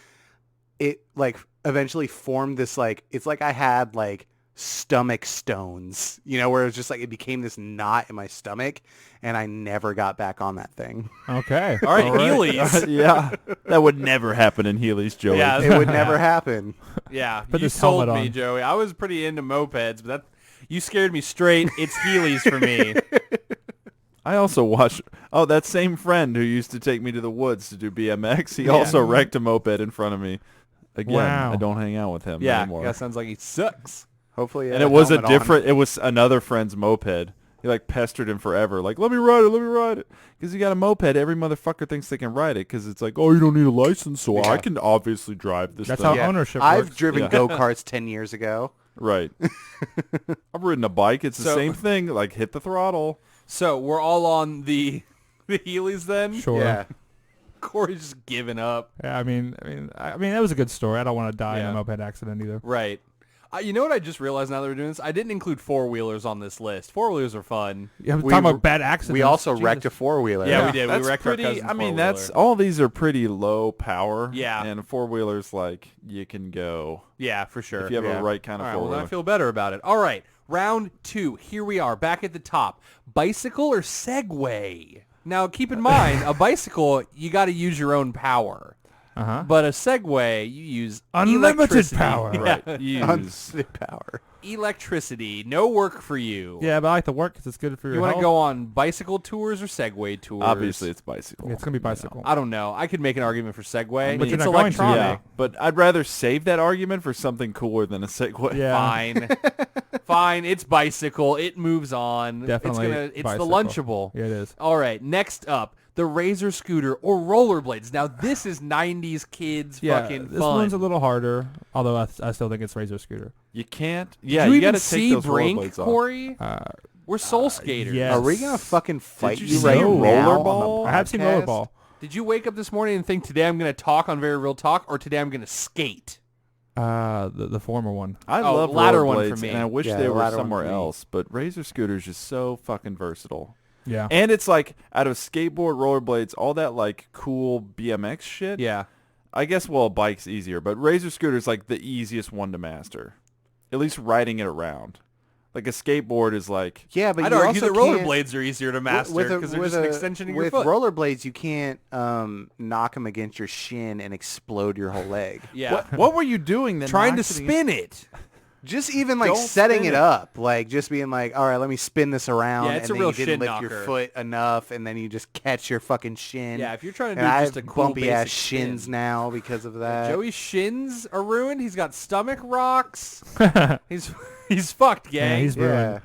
it like eventually formed this like it's like I had like stomach stones, where it was just like it became this knot in my stomach and I never got back on that thing. Okay. All right, heelies. Yeah, that would never happen in Heelys, Joey. Yeah. It would never happen. Yeah. Put you this sold helmet me, on. Joey. I was pretty into mopeds, but you scared me straight. It's heelies for me. I also watched. Oh, that same friend who used to take me to the woods to do BMX. He also wrecked a moped in front of me. Again, Wow. I don't hang out with him Yeah. anymore. That sounds like he sucks. Hopefully he And had it was a helmet on. different. It was another friend's moped. He like pestered him forever. Like, let me ride it. Because you got a moped. Every motherfucker thinks they can ride it because it's like, oh, you don't need a license, so I can obviously drive this That's thing. how ownership I've works. driven Yeah. go-karts 10 years ago. Right. I've ridden a bike. It's the So- same thing. Like, hit the throttle. So we're all on the heelies then? Sure. Yeah. Corey's just giving up. Yeah, I mean, that was a good story. I don't want to die in Yeah. a moped accident either. Right. You know what I just realized now that we're doing this? I didn't include four-wheelers on this list. Four-wheelers are fun. Yeah, we're We talking were- about bad accidents. We also Jesus. wrecked a four-wheeler. Yeah, we did. That's We wrecked pretty. our cousin's I mean, four-wheeler. that's all. These are pretty low power. Yeah. And four wheelers, like you can go Yeah, for sure. if you have Yeah. a right kind All of right, four well, then wheeler. I feel better about it. All right, round 2. Here we are, back at the top. Bicycle or Segway? Now, keep in mind, a bicycle, you got to use your own power. Uh-huh. But a Segway, you use Unlimited electricity. power. Yeah. Right. Use. Unlimited power. Electricity. No work for you. Yeah, but I like to work because it's good for your You want to health. go on bicycle tours or Segway tours? Obviously, it's bicycle. Yeah, it's going to be bicycle. I don't know. I could make an argument for Segway. But you're It's not going to. electronic. Yeah, but I'd rather save that argument for something cooler than a Segway. Yeah. Fine. Fine. It's bicycle. It moves on. Definitely It's the bicycle. Lunchable. Yeah, it is. All right. Next up, the Razor scooter or rollerblades. Now, this is 90s kids Yeah, fucking this fun. one's a little harder, although I still think it's Razor Scooter. You can't. Yeah, Did you you even got to see take those Brink, rollerblades off. Corey? We're soul skaters. yeah. Are we going to fucking fight you you see right now rollerball? on the I have seen podcast? Rollerball. Did you wake up this morning and think, today I'm going to talk on Very Real Talk or today I'm going to skate? The former one. I Oh, love ladder one for rollerblades, me. and I wish Yeah, they the were ladder one somewhere for me. else. But Razor Scooter's just so fucking versatile. Yeah. And it's like out of skateboard, rollerblades, all that like cool BMX shit. Yeah. I guess, well, a bike's easier, but Razor Scooter's like the easiest one to master. At least riding it around. Like a skateboard is like... Yeah, but I'd you argue also that can't- rollerblades are easier to master with a- because they're with just an a- extension of your with foot. rollerblades, you can't knock them against your shin and explode your whole leg. Yeah. What were you doing then? Trying to knocked it spin it. Just even like Don't setting spin it it. up, like just being like, all right, let me spin this around, Yeah, it's and a then real you didn't shin lift your knocker. foot enough, and then you just catch your fucking shin. Yeah, if you're trying to and do I just a have cool bumpy ass basic shins spin. now because of that. Joey's shins are ruined. He's got stomach rocks. he's fucked, gang. Yeah, he's ruined.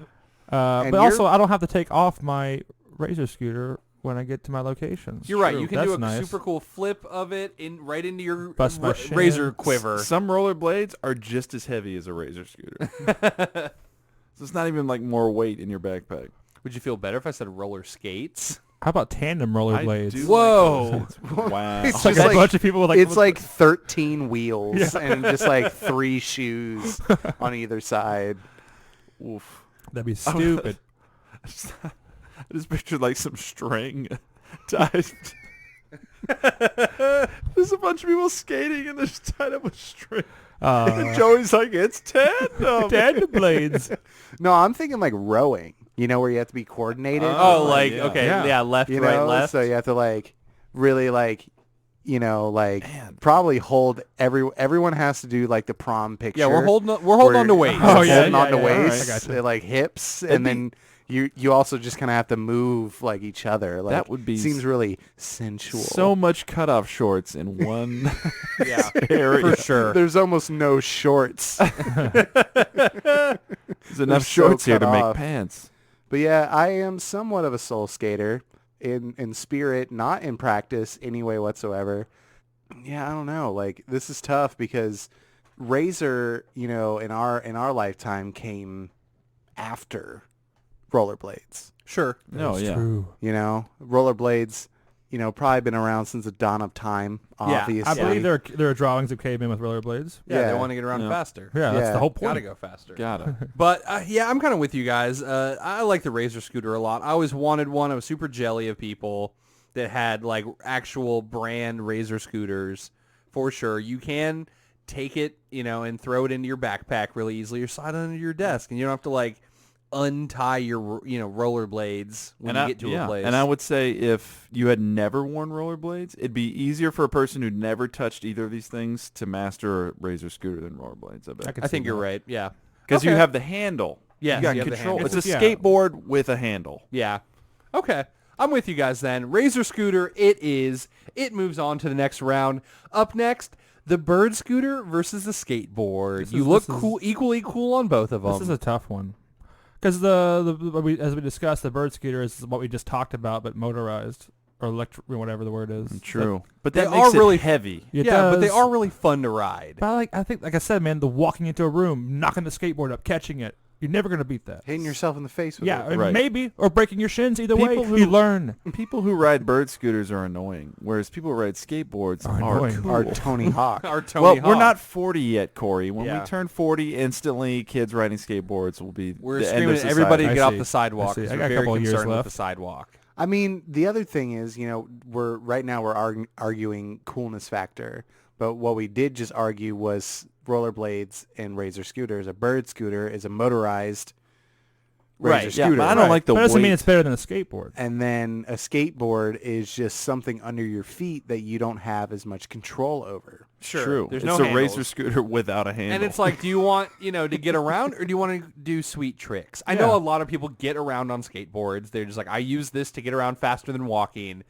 Yeah. And But you're- also, I don't have to take off my Razor scooter when I get to my locations. You're right. True. You can That's do a nice. super cool flip of it right into your Bust my shin. razor quiver. Some rollerblades are just as heavy as a Razor Scooter. So it's not even like more weight in your backpack. Would you feel better if I said roller skates? How about tandem I rollerblades? do Whoa. like those. Wow. It's It's like just a like- bunch of people with like It's like 13 wheels and just like 3 shoes on either side. Oof. that'd be stupid. I just pictured like some string tied. There's a bunch of people skating and they're just tied up with string. And Joey's like, it's tandem. Tandem blades. No, I'm thinking like rowing. You know, where you have to be coordinated. Oh, Oh, like, yeah. okay, Yeah. yeah, left, you right, know, left. so you have to like really like, you know, like Man. probably hold everyone has to do like the prom picture. Yeah, we're holding on to weight. Oh, yeah, holding on to yeah, yeah. waist, Alright, I gotcha. like hips, That'd and then you also just kind of have to move like each other. Like, That would be seems really sensual. So much cutoff shorts in one Yeah, area. for sure. There's almost no shorts. There's enough so shorts here to cut make off. pants. But yeah, I am somewhat of a soul skater in spirit, not in practice any way whatsoever. Yeah, I don't know. Like, this is tough because Razor, you know, in our lifetime came after rollerblades. Sure. No, That's yeah. true. You know, rollerblades, you know, probably been around since the dawn of time, Yeah, obviously. I believe there are drawings of cavemen with rollerblades. Yeah, they Yeah. want to get around Yeah. faster. Yeah, that's Yeah. the whole point. Gotta go faster. Gotta. But yeah, I'm kind of with you guys. I like the Razor scooter a lot. I always wanted one. I was super jelly of people that had like actual brand Razor scooters for sure. You can take it, you know, and throw it into your backpack really easily or slide it under your desk, and you don't have to like untie your, you know, rollerblades when you get to a place. And I would say if you had never worn rollerblades, it'd be easier for a person who never touched either of these things to master a Razor scooter than rollerblades, I bet. I think you're right. Yeah. Because you Okay. have the handle. Yes, you got you have the control. handle. It's a Yeah. skateboard with a handle. Yeah. Okay. I'm with you guys then. Razor scooter it is. It moves on to the next round. Up next, the bird scooter versus the skateboard. This You is- look this is- cool, equally cool on both of them. This is a tough one. Because as we discussed, the bird scooter is what we just talked about, but motorized or electric, whatever the word is. True. But They that are makes it really heavy. It yeah, but they does. are really fun to ride. But I think, like I said, man, the walking into a room, knocking the skateboard up, catching it, you're never gonna beat that. Hitting yourself in the face with Yeah, it. and Right. maybe, or breaking your shins. Either way, People who- you learn. People who ride bird scooters are annoying, whereas people who ride skateboards Are are annoying. cool. Our Tony Hawk. Our Tony Well, Hawk. we're not 40 yet, Corey. When Yeah. we turn 40, instantly kids riding skateboards will be We're the end screaming of at everybody to I get off see. the sidewalk. I see. 'Cause I we're got a very couple of years concerned with left. the sidewalk. I mean, the other thing is, you know, we're arguing coolness factor, but what we did just argue was rollerblades and Razor scooters. A bird scooter is a motorized Razor Right, Yeah, scooter. but I don't like the But it doesn't weight. mean it's better than a skateboard. And then a skateboard is just something under your feet that you don't have as much control over. Sure. True. There's it's no a Razor handles. scooter without a handle. And it's like, do you want, you know, to get around or do you want to do sweet tricks? I know Yeah. a lot of people get around on skateboards. They're just like, I use this to get around faster than walking.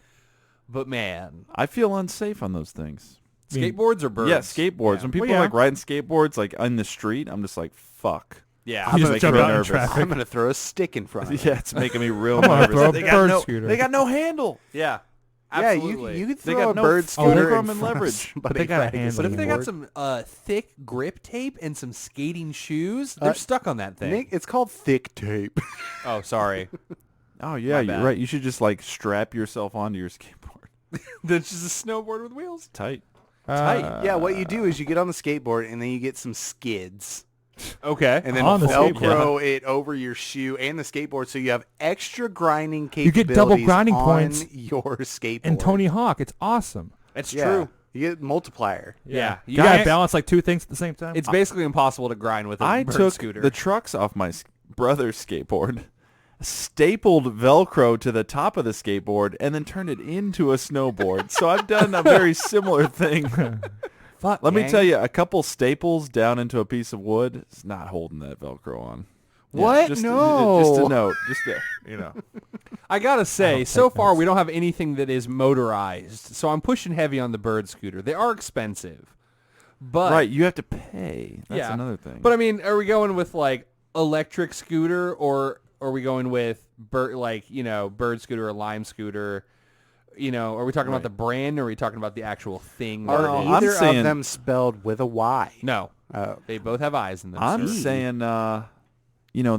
But man, I feel unsafe on those things. I mean, skateboards or birds? Yeah, skateboards. When people yeah. are like riding skateboards like on the street, I'm just like, fuck. Yeah. You It's just making jump me out in nervous. traffic. I'm going to throw a stick in front of it. Yeah, it's making me real I'm gonna nervous. throw a They bird got scooter. They got no handle. Yeah. Yeah, Absolutely. you could They throw got a no bird fulcrum scooter and in front of leverage. somebody But they got a riding handle. But if they got skateboard. some thick grip tape and some skating shoes, they're stuck on that thing. Nick, it's called thick tape. Oh, sorry. Oh yeah, My you're bad. right. You should just like strap yourself onto your skateboard. That's just a snowboard with wheels. Tight. Tight. Yeah, what you do is you get on the skateboard and then you get some skids. Okay. And then On the Velcro it over your shoe and the skateboard so you have extra grinding You capabilities get double grinding on points your skateboard. And Tony Hawk, it's awesome. It's Yeah. true. You get multiplier. Yeah. You gotta balance like two things at the same time. It's basically impossible to grind with a I bird took scooter. the trucks off my brother's skateboard, stapled Velcro to the top of the skateboard, and then turned it into a snowboard. So I've done a very similar thing. Fuck, Let me gang. tell you, a couple staples down into a piece of wood is not holding that Velcro on. What? Just No. just a note. Just a, I gotta say, don't so take far notes. we don't have anything that is motorized, so I'm pushing heavy on the bird scooter. They are expensive, but right, you have to pay. That's yeah. another thing. But I mean, are we going with like electric scooter, or are we going with bird scooter or lime scooter? You know, are we talking about the brand, or are we talking about the actual thing? Are that it is? I'm either saying- of them spelled with a Y? No, Oh. they both have eyes in them. I'm sir. saying, the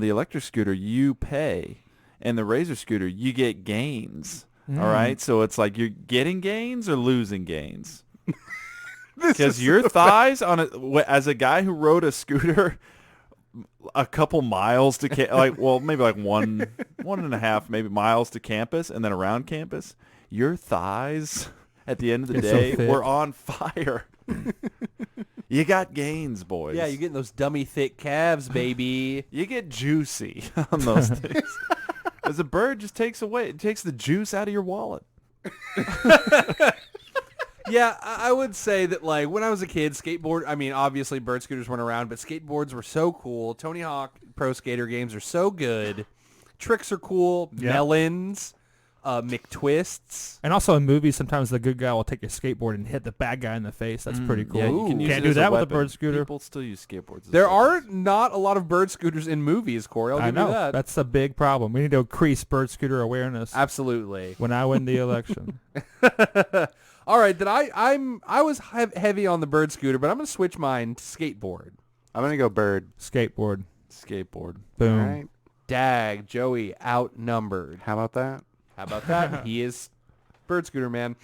electric scooter, you pay, and the razor scooter, you get gains. All right? So it's like you're getting gains or losing gains. Because your thighs, as a guy who rode a scooter a couple miles to, maybe like one and a half, maybe miles to campus and then around campus, your thighs at the end of the Get so day thick. were on fire. You got gains, boys. Yeah, you're getting those dummy thick calves, baby. You get juicy on those things. As a bird just takes the juice out of your wallet. Yeah, I would say that, like, when I was a kid, obviously bird scooters weren't around, but skateboards were so cool. Tony Hawk Pro Skater games are so good. Tricks are cool. Yeah. Melons, McTwists. And also in movies, sometimes the good guy will take a skateboard and hit the bad guy in the face. That's pretty cool. Yeah, you can use Can't it do as a that with a weapon. bird scooter. People still use skateboards. As There weapons. are not a lot of bird scooters in movies, Corey. I'll I give you know. that. That's a big problem. We need to increase bird scooter awareness Absolutely. when I win the election. All right, then I was heavy on the bird scooter, but I'm going to switch mine to skateboard. I'm going to go bird. Skateboard. Skateboard. Boom. All right. Dag, Joey outnumbered. How about that? How about that? He is bird scooter man.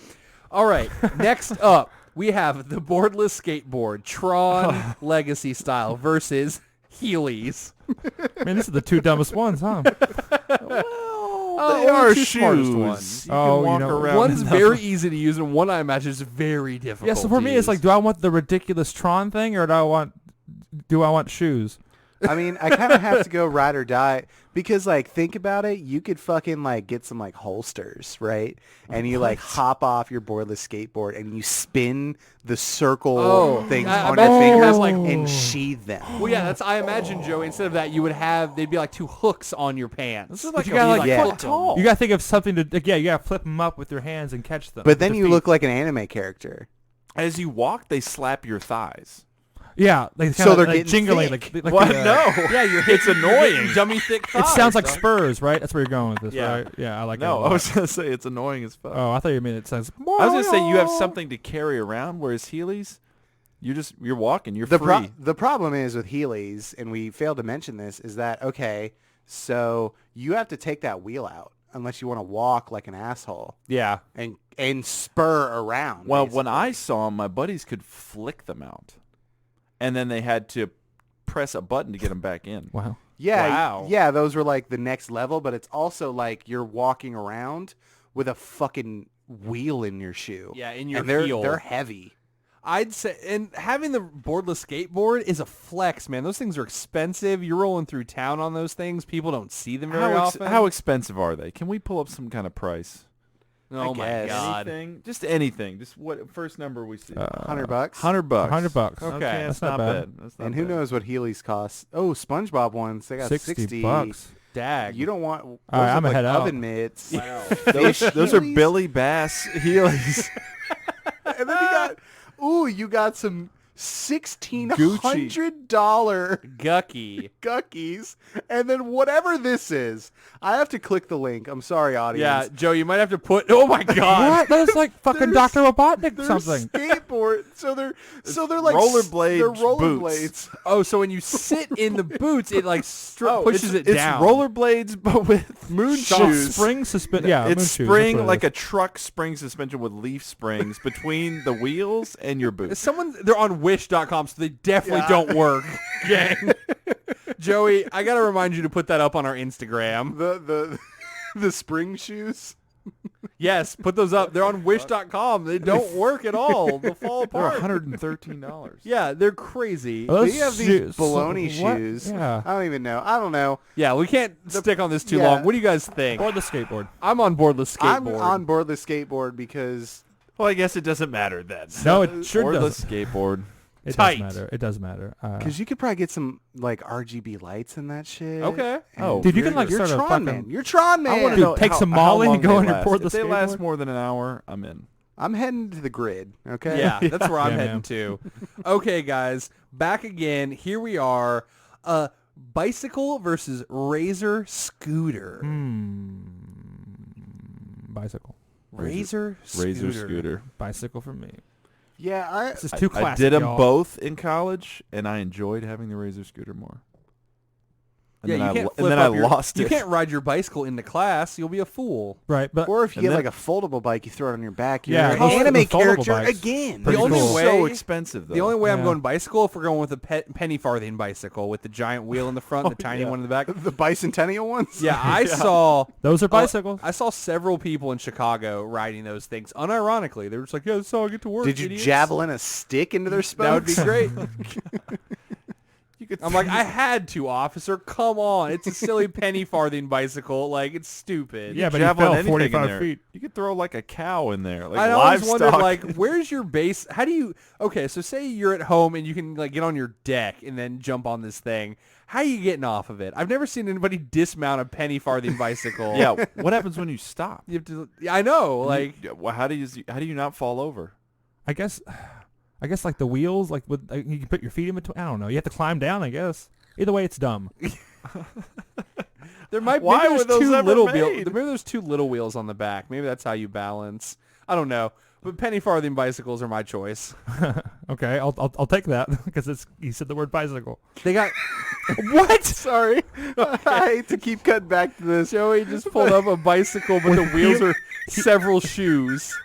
All right, next up, we have the boardless skateboard, Tron Legacy style versus heelies. Man, this is the two dumbest ones, huh? They only are two smartest shoes. ones. You Oh, can walk you know, around. One's in very them. easy to use, and one I imagine is very difficult. Yeah, so for to me, it's like, use. do I want the ridiculous Tron thing or do I want shoes? I mean, I kind of have to go ride or die because, like, think about it. You could fucking, like, get some, like, holsters, right? And you, like, hop off your boardless skateboard and you spin the circle things I on imagine your you fingers have, like- and sheathe them. Well, yeah, I imagine, Joey, instead of that, they'd be like two hooks on your pants. This is But like you gotta, like, Yeah. foot tall. You got to think of something to, you got to flip them up with your hands and catch them. But then you Defeat. look like an anime character. As you walk, they slap your thighs. Yeah, like So kinda, they're like getting jingling, thick. like What? the, No. Yeah, It's annoying. Dummy thick thighs. It sounds like dog. spurs, right? That's where you're going with this, Yeah. right? Yeah, I like it. No, a I lot. was going to say it's annoying as fuck. Oh, I thought you meant it says. I was going to say you have something to carry around, whereas heelies, you're walking, you're free. The problem is with heelies, and we failed to mention this, is that, okay, so you have to take that wheel out unless you want to walk like an asshole Yeah. and spur around. Well, basically. when I saw them, my buddies could flick them out. And then they had to press a button to get them back in. Wow. Yeah, Wow. yeah, those were like the next level, but it's also like you're walking around with a fucking wheel in your shoe. Yeah, in your and they're, heel. They're heavy. I'd say, and having the boardless skateboard is a flex, man. Those things are expensive. You're rolling through town on those things. People don't see them very often. How expensive are they? Can we pull up some kind of price? Oh my guess. god. Anything. Just what first number we see. $100. $100. $100. Okay. that's That's not not bad. bad. That's not And who bad. knows what Heelys cost? Oh, SpongeBob ones. They got 60 $60. Dag. You don't want those All right, look I'm like head out. oven mitts. Those are Heelys? Billy Bass heelies. And then you got some $1,600 Gucky. Guckies, and then whatever this is, I have to click the link. I'm sorry, audience. Yeah, Joe, you might have to put. Oh my god. What? That is like fucking There's- Dr. Robotnik They're something. skateboards skateboard. So they're like rollerblade They're boots. rollerblades. Oh, so when you sit in the boots, it like pushes it it's down. rollerblades, but with moon shoes. Spring suspension. Yeah, It's moon shoes, spring that's what it like is. a truck spring suspension with leaf springs between the wheels and your boots. They're on Wish.com, so they definitely don't work. Gang. Joey, I gotta remind you to put that up on our Instagram. The spring shoes. Yes, put those up. They're on Wish.com. They don't work at all. They'll fall They're apart. $113. Yeah, they're crazy. Oh, They have these shoes. baloney What? shoes. Yeah. I don't even know. I don't know. Yeah, we can't stick on this too yeah. long. What do you guys think? Or the skateboard. I'm on boardless I'm skateboard. on boardless skateboard because Well, I guess it doesn't matter then. No, it sure Boardless does. skateboard. It Tight. does matter. It does matter. because you could probably get some like RGB lights in that shit. Okay. And Oh, Dude, you can like you're start a Tron fucking. man. You're Tron man. I want to Dude, know take how- some how Molly and long go they on your last. boardless If they last skateboard. more than an hour, I'm in. I'm heading to the grid. Okay. Yeah, that's where I'm Yeah, heading man. to. Okay, guys, back again. Here we are. Bicycle versus Razor scooter. Bicycle. Razor Scooter. Bicycle for me. Yeah. This is too I classic. did them y'all. both in college, and I enjoyed having the Razor scooter more. And Yeah, then you I, can't lo- flip and then I up your, lost You it. can't ride your bicycle into class. You'll be a fool. Right, but Or if you And get then- like a foldable bike, you throw it on your back. You're Yeah, an those- anime the foldable character bikes. again. Pretty The only cool. way so expensive though. The only way I'm Yeah. going bicycle if we're going with a penny farthing bicycle with the giant wheel in the front, the tiny one in the back. The bicentennial ones. Yeah, I saw those are bicycles. I saw several people in Chicago riding those things. Unironically, they were just like, "Yeah, that's how I get to work." Did you idiots." javelin a stick into their spokes? That would be great. You could I'm like, I had to, officer. Come on, it's a silly penny farthing bicycle. Like, it's stupid. Yeah, but he javelin fell anything in 45 there. feet. You could throw like a cow in there, like I always livestock. wondered, like, where's your base? How do you? Okay, so say you're at home and you can like get on your deck and then jump on this thing. How are you getting off of it? I've never seen anybody dismount a penny farthing bicycle. Yeah, what happens when you stop? you have to. I know, like. Well, how do you not fall over? I guess like the wheels, like with you can put your feet in between. I don't know. You have to climb down. I guess. Either way, it's dumb. There might Why maybe were there's those two ever little made? maybe there's two little wheels on the back. Maybe that's how you balance. I don't know. But penny farthing bicycles are my choice. Okay, I'll take that because you said the word bicycle. They got What? Sorry. I hate to keep cutting back to this. Joey just pulled up a bicycle, but the wheels are several shoes.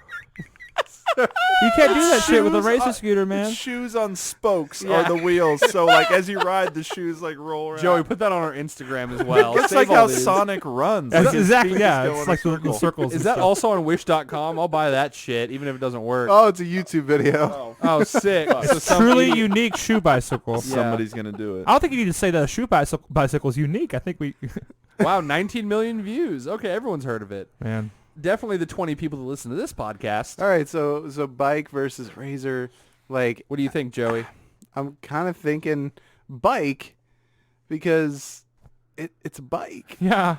You can't do that shit with a Shoes razor on- scooter, man. Shoes on spokes Yeah. are the wheels, so like as you ride, the shoes like roll around. Joey, put that on our Instagram as well. It's Save like how all these. Sonic runs. That's Like his exactly, feet yeah. just go It's in a like the circle. circles. Is and that stuff. also on Wish.com? I'll buy that shit, even if it doesn't work. Oh, it's a YouTube video. Oh, sick. So Truly somebody- unique shoe bicycle. Somebody's gonna do it. I don't think you need to say that a shoe bicycle is unique. I think we, Wow, 19 million views. Okay, everyone's heard of it. man. Definitely the 20 people that listen to this podcast. All right, so bike versus razor. Like, What do you think, Joey? I'm kind of thinking bike because it's a bike. Yeah,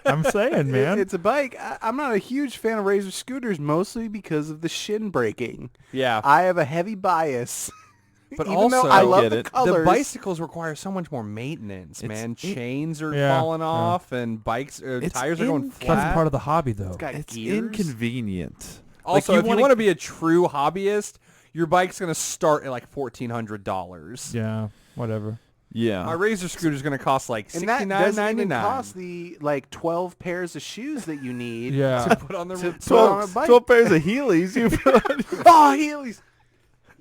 I'm saying, man. It's a bike. I'm not a huge fan of razor scooters, mostly because of the shin braking. Yeah. I have a heavy bias. But Even also, though I I love get the it. colors. the bicycles require so much more maintenance, man. Chains are Yeah, falling yeah. off, and bikes It's tires are going in- That's flat. part of the hobby, though. got It's gears. inconvenient. Also, Like, if you want to be a true hobbyist, your bike's going to start at like $1,400. Yeah, whatever. Yeah. My razor scooter's going to cost like And that doesn't even $69.99 cost the like 12 pairs of shoes that you need Yeah. to put on the. to put on a 12, bike. 12 pairs of heelys. You put on. Oh, heelies.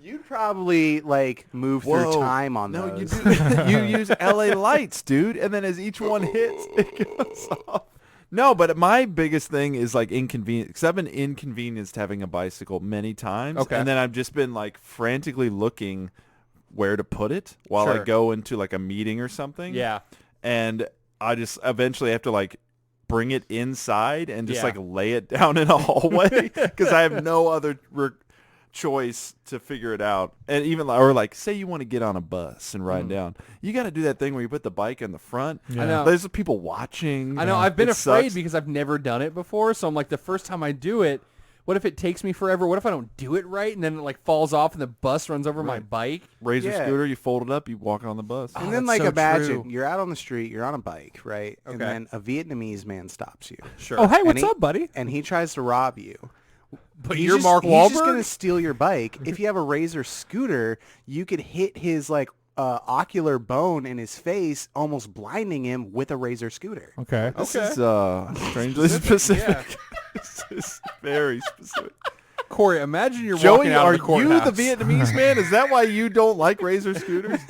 You'd probably like move Whoa. through time on No, those. you do. You use LA lights, dude, and then as each one hits, it goes off. No, but my biggest thing is like inconvenience, because I've been inconvenienced having a bicycle many times, Okay. and then I've just been like frantically looking where to put it while Sure. I go into like a meeting or something. Yeah. And I just eventually have to like bring it inside and just Yeah. like lay it down in a hallway because I have no other choice to figure it out. And even or like say you want to get on a bus and ride down, you got to do that thing where you put the bike in the front. Yeah. I know. There's people watching. I know. I've been It afraid sucks. because I've never done it before. So I'm like, the first time I do it, what if it takes me forever? What if I don't do it right and then it like falls off and the bus runs over my bike? Razor Yeah. scooter, you fold it up, you walk on the bus. Oh, And then that's like so imagine true. you're out on the street, you're on a bike, right? And Okay. then a Vietnamese man stops you. Sure. Oh, hey, And what's he- up, buddy? And he tries to rob you. But He's you're just, Mark he's Wahlberg? just gonna steal your bike. If you have a Razor scooter, you could hit his like ocular bone in his face, almost blinding him with a Razor scooter. Okay. This is strangely specific. This is very specific. Corey, imagine you're walking Joey, out are of the courthouse. you the Vietnamese man? Is that why you don't like Razor scooters?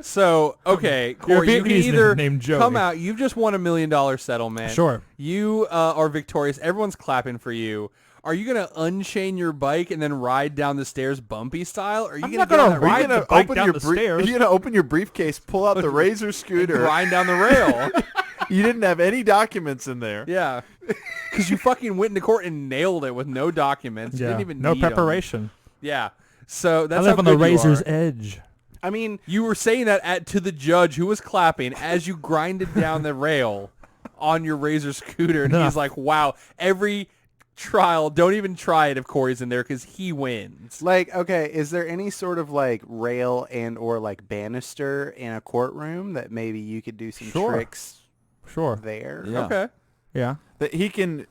So, okay, Corey, you can Vietnamese either named Joey. come out. You've just won $1 million settlement. Sure. You are victorious. Everyone's clapping for you. Are you going to unchain your bike and then ride down the stairs bumpy style? Or are you I'm going not to gonna get ride the bike down the stairs. You're gonna open your briefcase, pull out the Razor scooter. grind down the rail? You didn't have any documents in there. Yeah. Because you fucking went into court and nailed it with no documents. You Yeah. didn't even No need 'em. preparation. Yeah. So I that's live how on the good you razor's are. edge. I mean, You were saying that to the judge who was clapping as you grinded down the rail on your Razor scooter, and No. he's like, wow, every trial, don't even try it if Corey's in there because he wins. like, okay, is there any sort of like rail and or like banister in a courtroom that maybe you could do some Sure. tricks Sure. there? Yeah. Okay. Yeah. That he can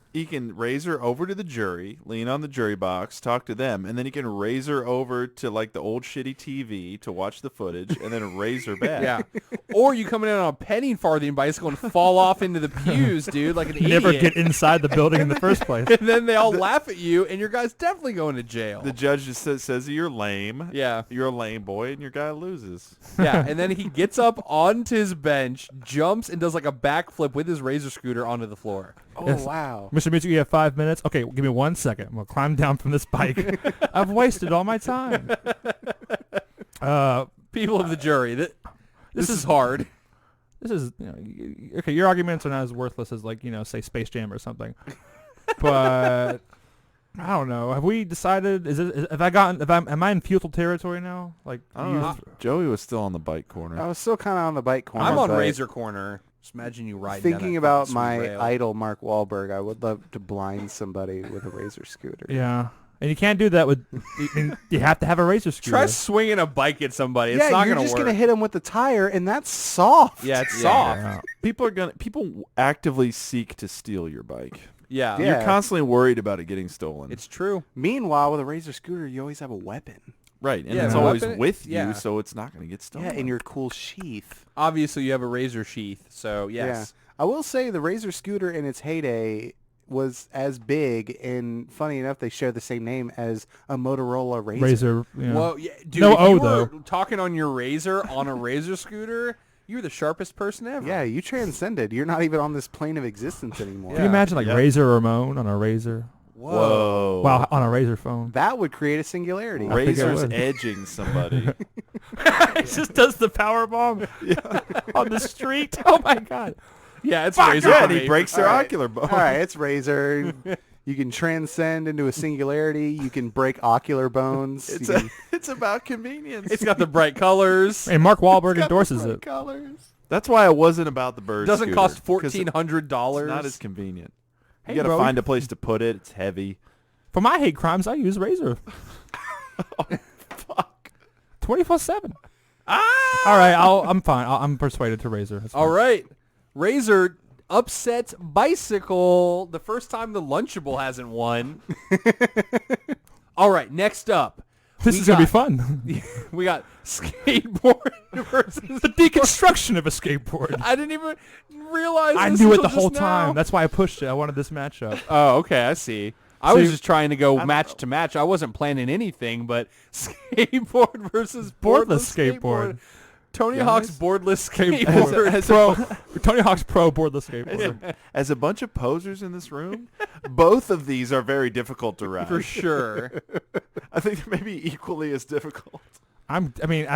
Razor over to the jury, lean on the jury box, talk to them, and then he can Razor over to like the old shitty TV to watch the footage, and then Razor back. Yeah. Or you coming in on a penny farthing bicycle and fall off into the pews, dude, like an Never idiot. get inside the building in the first place. And then they all laugh at you, and your guy's definitely going to jail. The judge just says you're lame. Yeah. You're a lame boy, and your guy loses. Yeah, and then he gets up onto his bench, jumps, and does like a backflip with his Razor scooter onto the floor. Oh, Yes. wow. Mr. Music, you have 5 minutes. Okay, give me 1 second. I'm going to climb down from this bike. I've wasted all my time. People of the jury, this is hard. This is, okay, your arguments are not as worthless as, like, say Space Jam or something. But I don't know. Have we decided, am I in futile territory now? Like, I don't know. Joey was still on the bike corner. I was still kind of on the bike corner. I'm on but Razor Corner. Just imagine you riding thinking down that about fucking my sweet rail. idol, Mark Wahlberg, I would love to blind somebody with a Razor scooter. Yeah. And you can't do that with, you have to have a Razor scooter. Try swinging a bike at somebody. It's Yeah, not you're going to just work. gonna hit him with the tire, and that's soft. Yeah, it's Yeah. soft. Yeah. People actively seek to steal your bike. Yeah. Yeah. You're constantly worried about it getting stolen. It's true. Meanwhile, with a Razor scooter, you always have a weapon. right, and Yeah, it's the always weapon- with you, yeah. so it's not going to get stolen. Yeah, in your cool sheath. Obviously, you have a Razor sheath, so yes. Yeah. I will say the Razor scooter in its heyday was as big, and funny enough, they share the same name as a Motorola Razor. Razor. Yeah. Well, yeah, dude, No if O, you were though. talking on your Razor on a Razor scooter, you're the sharpest person ever. Yeah, you transcended. You're not even on this plane of existence anymore. Can you imagine, like, Yeah. Razor Ramon on a Razor? Whoa. Wow, on a Razor phone. That would create a singularity. I think I Razor's would. edging somebody. It just does the power bomb on the street. Oh, my God. Yeah, it's Fuck Razor yeah, for and he me. breaks their All right. ocular bone. All right, it's Razor. You can transcend into a singularity. You can break ocular bones. It's You can- it's about convenience. It's got the bright colors. And Mark Wahlberg Got the endorses bright it. colors. That's why it wasn't about the bird. Doesn't scooter, cost 'cause $1,400. It's not as convenient. Hey, You got to bro. find a place to put it. It's heavy. For my hate crimes, I use Razor. Fuck. 24/7. All right, I'm fine. I'm persuaded to Razor. That's All fine. right. Razor upsets Bicycle the first time the Lunchable hasn't won. All right, next up. This we is going to be got- fun. We got skateboard versus The deconstruction of a skateboard. I didn't even realize I this knew it until the whole just time. now. That's why I pushed it. I wanted this matchup. Oh, okay, I see. I So was you- just trying to go don't match know. to match. I wasn't planning anything, but skateboard versus Boardless boardless skateboard. Tony Guys? Hawk's boardless Skateboard. skateboard. Pro, Tony Hawk's Pro boardless skateboard. As a bunch of posers in this room, both of these are very difficult to ride. For sure. I think they're maybe equally as difficult. I I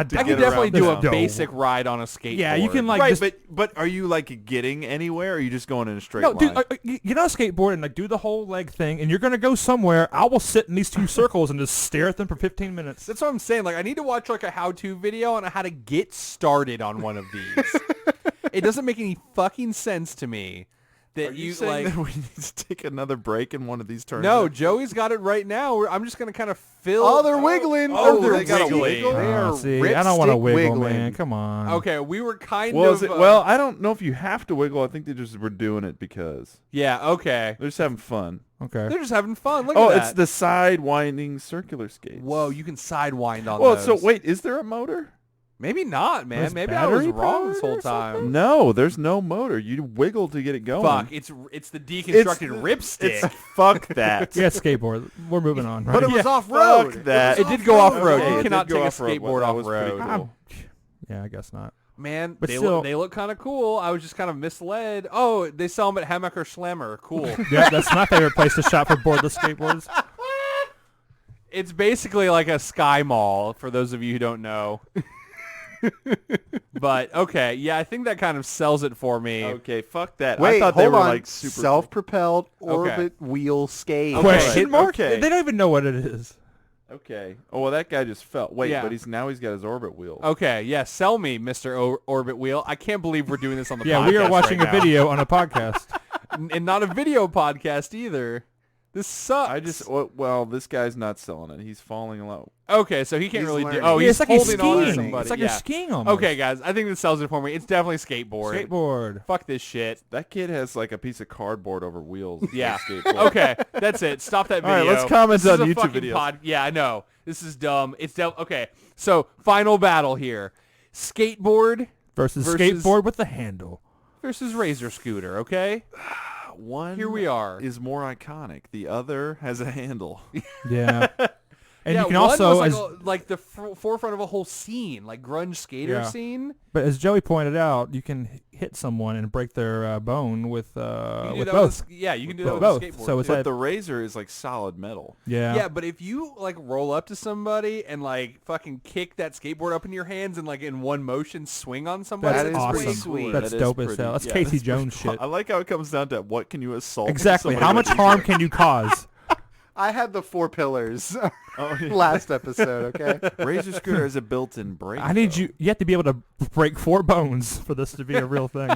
get could definitely around do a town. basic ride on a skateboard. Yeah, you can like right, just but are you like getting anywhere, or are you just going in a straight no, line? dude. Get on a skateboard and like do the whole leg thing, and you're gonna go somewhere. I will sit in these two circles and just stare at them for 15 minutes. That's what I'm saying. Like, I need to watch like a how-to video on how to get started on one of these. It doesn't make any fucking sense to me that Are you you saying like. that we need to take another break in one of these tournaments? No, Joey's got it right now. I'm just gonna kind of fill. Oh, they're wiggling. Oh, they're they gotta wiggling. wiggle? They are See, I don't want to ripstick wiggle, wiggling. man. Come on. Okay, we were kind Well, of. well, I don't know if you have to wiggle. I think they just were doing it because yeah. Okay. they're just having fun. Okay. They're just having fun. Look Oh, at that. it's the side winding circular skates. Whoa, you can sidewind on Well, those. so wait, is there a motor? Maybe not, man. There's Maybe I was battery wrong this powered whole or something? time. No, there's no motor. You wiggle to get it going. Fuck, it's the deconstructed ripstick. Fuck that. Yeah, skateboard. We're moving on, right? But it was off-road. Fuck that. It did go off-road. Okay, You it cannot did go take a off-road. skateboard That was pretty off-road. cool. Yeah, I guess not. Man, But they still- look kind of cool. I was just kind of misled. Oh, they sell them at Hammacher Schlemmer. Cool. Yeah, that's my favorite place to shop for boardless skateboards. It's basically like a Sky Mall, for those of you who don't know. But, okay, yeah, I think that kind of sells it for me. Okay, fuck that. Wait, I thought hold they were on. like super. Self-propelled orbit wheel skate. Okay. Question mark? okay. They don't even know what it is. Okay. Oh well, that guy just fell. Wait, Yeah. but he's got his orbit wheel. Okay, yeah, sell me, Mr. Orbit Wheel. I can't believe we're doing this on the podcast Yeah, we are watching right a now. video on a podcast. And not a video podcast either. This sucks. Well, this guy's not selling it. He's falling low. Okay, so he can't He's really do. learning. Oh, Yeah, he's it's like he's holding on to skiing. somebody. It's like yeah. you're skiing almost. Okay, guys, I think this sells it for me. It's definitely skateboard. Skateboard. Fuck this shit. That kid has like a piece of cardboard over wheels. Yeah. Skateboard. Okay, that's it. Stop that All right, video. let's comment This is on a YouTube fucking videos. Yeah, I know. This is dumb. It's okay. So final battle here: skateboard Versus Versus- skateboard with the handle. versus razor scooter. Okay. One Here we are. is more iconic. The other has a handle. Yeah. And yeah, you can one also, was as, like the forefront of a whole scene, like grunge skater Yeah. scene. but as Joey pointed out, you can hit someone and break their bone with You can do that both. yeah, you can do that With with both. a skateboard. So it's too. But the razor is like solid metal. Yeah. Yeah, but if you like roll up to somebody and like fucking kick that skateboard up in your hands and like in one motion swing on somebody, That's That is awesome. pretty sweet. That's That is dope as pretty- hell. That's yeah, Casey that's pretty Jones cool. shit. I like how it comes down to what can you assault? Exactly. somebody How with? much harm can you cause? I had the 4 pillars Oh, yeah. last episode, okay? Razor scooter has a built-in brake. I need though. you have to be able to break 4 bones for this to be a real thing.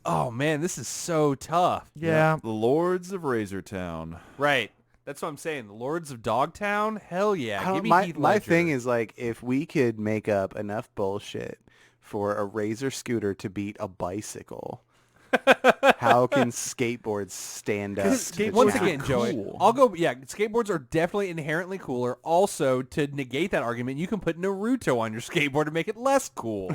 oh man, this is so tough. Yeah. The Lords of Razor Town. Right. That's what I'm saying. The Lords of Dogtown? Hell yeah. I Give don't- me my Heath my Ledger. thing is like if we could make up enough bullshit for a razor scooter to beat a bicycle, how can skateboards stand up? to the Once challenge? again, Joey, cool. I'll go. Yeah, skateboards are definitely inherently cooler. Also, to negate that argument, you can put Naruto on your skateboard to make it less cool.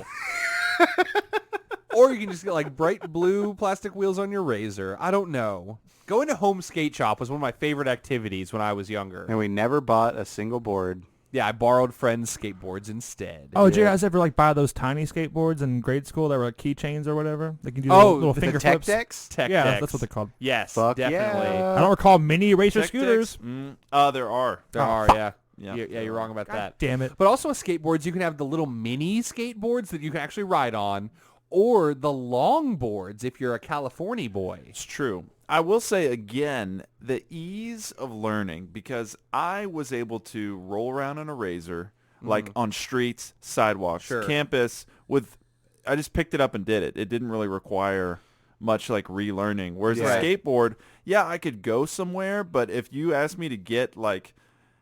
Or you can just get like bright blue plastic wheels on your razor. I don't know. Going to home skate shop was one of my favorite activities when I was younger. And we never bought a single board. Yeah, I borrowed friends' skateboards instead. Oh, did you guys ever like buy those tiny skateboards in grade school that were like keychains or whatever? They can do Oh, little The finger tech flips. decks? Tech Yeah, decks. that's what they're called. Yes, Fuck definitely. yeah. I don't recall mini racer Tech scooters. decks? There are. There are, yeah. Yeah. You're wrong about that. Damn it. But also with skateboards, you can have the little mini skateboards that you can actually ride on, or the long boards if you're a California boy. It's true. I will say again, the ease of learning, because I was able to roll around on a razor, like on streets, sidewalks, Sure. campus, I just picked it up and did it. It didn't really require much like relearning. Whereas Yeah. a skateboard, yeah, I could go somewhere, but if you asked me to get like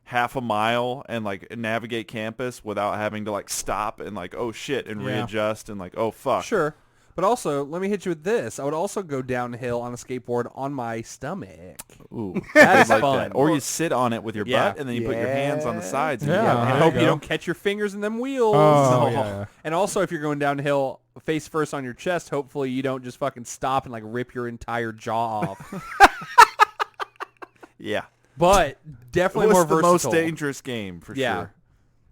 half a mile and like navigate campus without having to like stop and like, oh shit, and Yeah. readjust and like, oh fuck. Sure. But also, let me hit you with this. I would also go downhill on a skateboard on my stomach. Ooh, That's I like fun. that. Or you sit on it with your Yeah. butt and then you put your hands on the Yeah. sides. And Yeah. you And there hope you you go. don't catch your fingers in them wheels. Oh, yeah. And also, if you're going downhill face first on your chest, hopefully you don't just fucking stop and like rip your entire jaw off. Yeah. But definitely What's more the versatile. most dangerous game for Yeah. sure?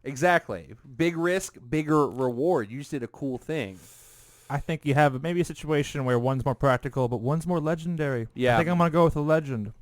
Exactly. Big risk, bigger reward. You just did a cool thing. I think you have maybe a situation where one's more practical, but one's more legendary. Yeah. I think I'm going to go with a legend.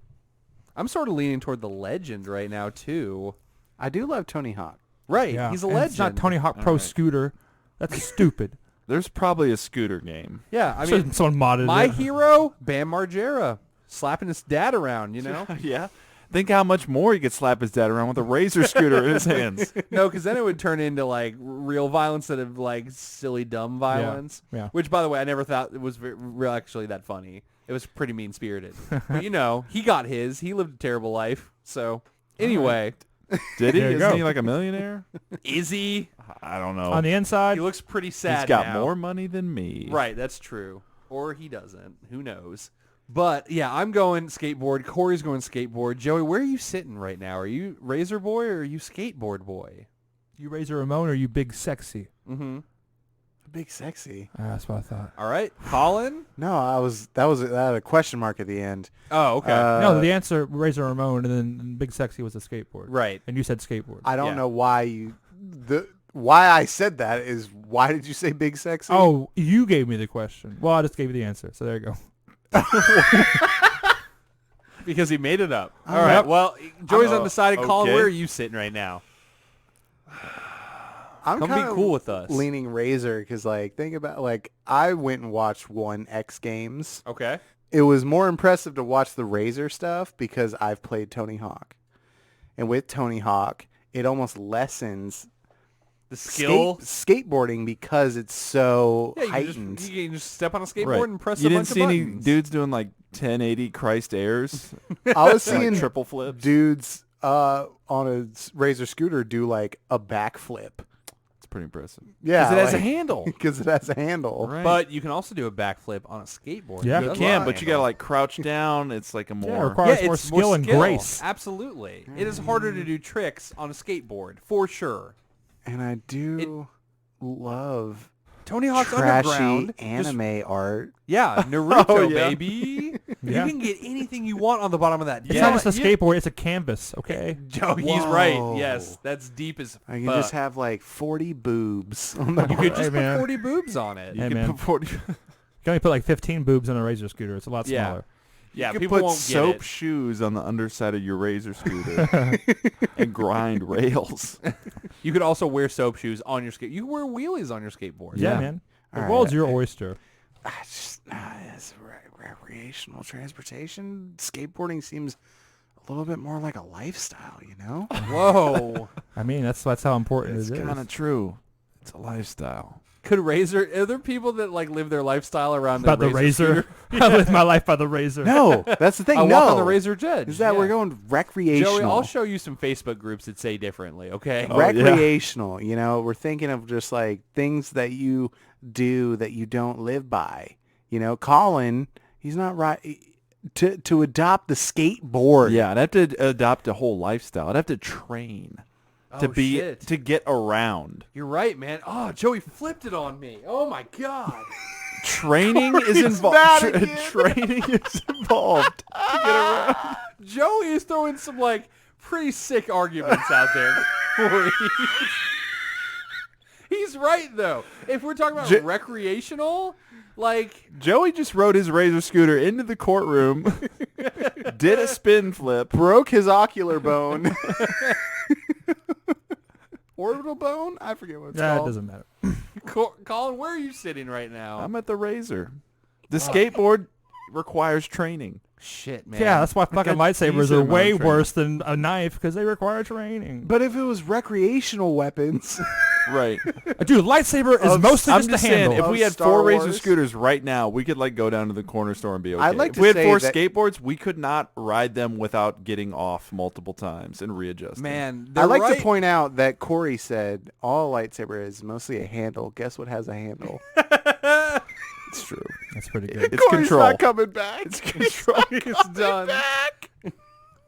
I'm sort of leaning toward the legend right now, too. I do love Tony Hawk. Right. Yeah. He's a And legend. It's not Tony Hawk All Pro right. Scooter. That's stupid. There's probably a scooter game. Yeah. I mean, Someone modded my it. hero, Bam Margera, slapping his dad around, you know? Yeah. Think how much more he could slap his dad around with a razor scooter in his hands. No, because then it would turn into like real violence instead of like silly, dumb violence. Yeah. Which, by the way, I never thought it was real actually that funny. It was pretty mean-spirited. But, you know, he got his. He lived a terrible life. So, anyway, Did he? There you Isn't go. he like a millionaire? is he? I don't know. On the inside, He looks pretty sad He's got now. more money than me. Right, that's true. Or he doesn't. Who knows? But yeah, I'm going skateboard. Corey's going skateboard. Joey, where are you sitting right now? Are you Razor Boy or are you skateboard boy? You Razor Ramon or you Big Sexy? Mm-hmm. Big sexy. That's what I thought. All right, Collin. No, that had a question mark at the end. Oh, okay. No, the answer Razor Ramon and then Big Sexy was a skateboard. Right. And you said skateboard. I don't Yeah. know why why I said that is why did you say big sexy? Oh, you gave me the question. Well, I just gave you the answer. So there you go. Because he made it up. All All right. right. Well, Joey's undecided. Collin, okay. where are you sitting right now? I'm Come be kinda cool with us. leaning Razor because think about I went and watched one X Games. Okay. It was more impressive to watch the Razor stuff because I've played Tony Hawk, and with Tony Hawk, it almost lessens The skill. skateboarding because it's so Yeah, you heightened. can just step on a skateboard Right. and press You a didn't bunch see of any buttons. dudes doing like 1080 Christ airs, I was like seeing triple flips. dudes on a Razor scooter do like a backflip. It's pretty impressive. Yeah, Because it has a handle. because it has a handle. Right. But you can also do a backflip on a skateboard. Yeah. You That's can, what but I you gotta handle. like crouch down. It's like a Yeah, it more. requires Yeah, more it's skill and skill. grace. Absolutely. It is harder to do tricks on a skateboard, for sure. And I do love Tony Hawk's trashy Underground. just- anime art. yeah, Naruto, Oh, yeah. baby. Yeah. You can get anything you want on the bottom of that. It's Yeah. not just a skateboard, it's a canvas, okay? Joe, he's right. Whoa. Yes, that's deep as I can fuck. just have like 40 boobs on the You could Hey, just put man. 40 boobs on it. You Hey, can man. put 40 You can only put like 15 boobs on a Razor scooter. It's a lot Yeah. smaller. Yeah, you could people put won't soap get it. shoes on the underside of your Razor scooter and grind rails. You could also wear soap shoes on your skate. You can wear wheelies on your skateboard. Yeah, Yeah. man. The All world's right. your oyster. It's recreational transportation. Skateboarding seems a little bit more like a lifestyle, you know? Whoa. I mean, that's how important It's it is. kind of true. It's a lifestyle. Could Razor? Are there people that like live their lifestyle around About their the razor. scooter? I live my life by the razor. No, that's the thing. I no. walk on the Razor Edge. Is that we're Yeah. going recreational? Joey, I'll show you some Facebook groups that say differently. Okay. Oh, yeah. recreational, you know, we're thinking of just like things that you do that you don't live by. You know, Collin, he's not right to adopt the skateboard. Yeah, I'd have to adopt a whole lifestyle. I'd have to train to Oh, be shit. to get around. You're right, man. Oh, Joey flipped it on me. Oh my god. Training is mad involved. again. Training is involved to get around. Joey is throwing some like pretty sick arguments out there. Corey. He's right though. If we're talking about recreational, like Joey just rode his Razor scooter into the courtroom, did a spin flip, Broke his ocular bone. Orbital bone? I forget what it's Yeah, it called. doesn't matter. Collin, where are you sitting right now? I'm at the Razor. The skateboard requires training. Shit, man. Yeah, that's why fucking got lightsabers decent are amount way of training. worse than a knife because they require training. But if it was recreational weapons, Right. Dude, lightsaber is mostly I'm just just a saying, handle. if we Of had Star 4 Razor Wars. scooters right now, we could like go down to the corner store and be okay. I'd like if to we had say 4 that- skateboards, we could not ride them without getting off multiple times and readjusting. Man, I they're like right. to point out that Corey said all a lightsaber is mostly a handle. Guess what has a handle? It's true. That's pretty good. It's control. coming back. It's control. It's done.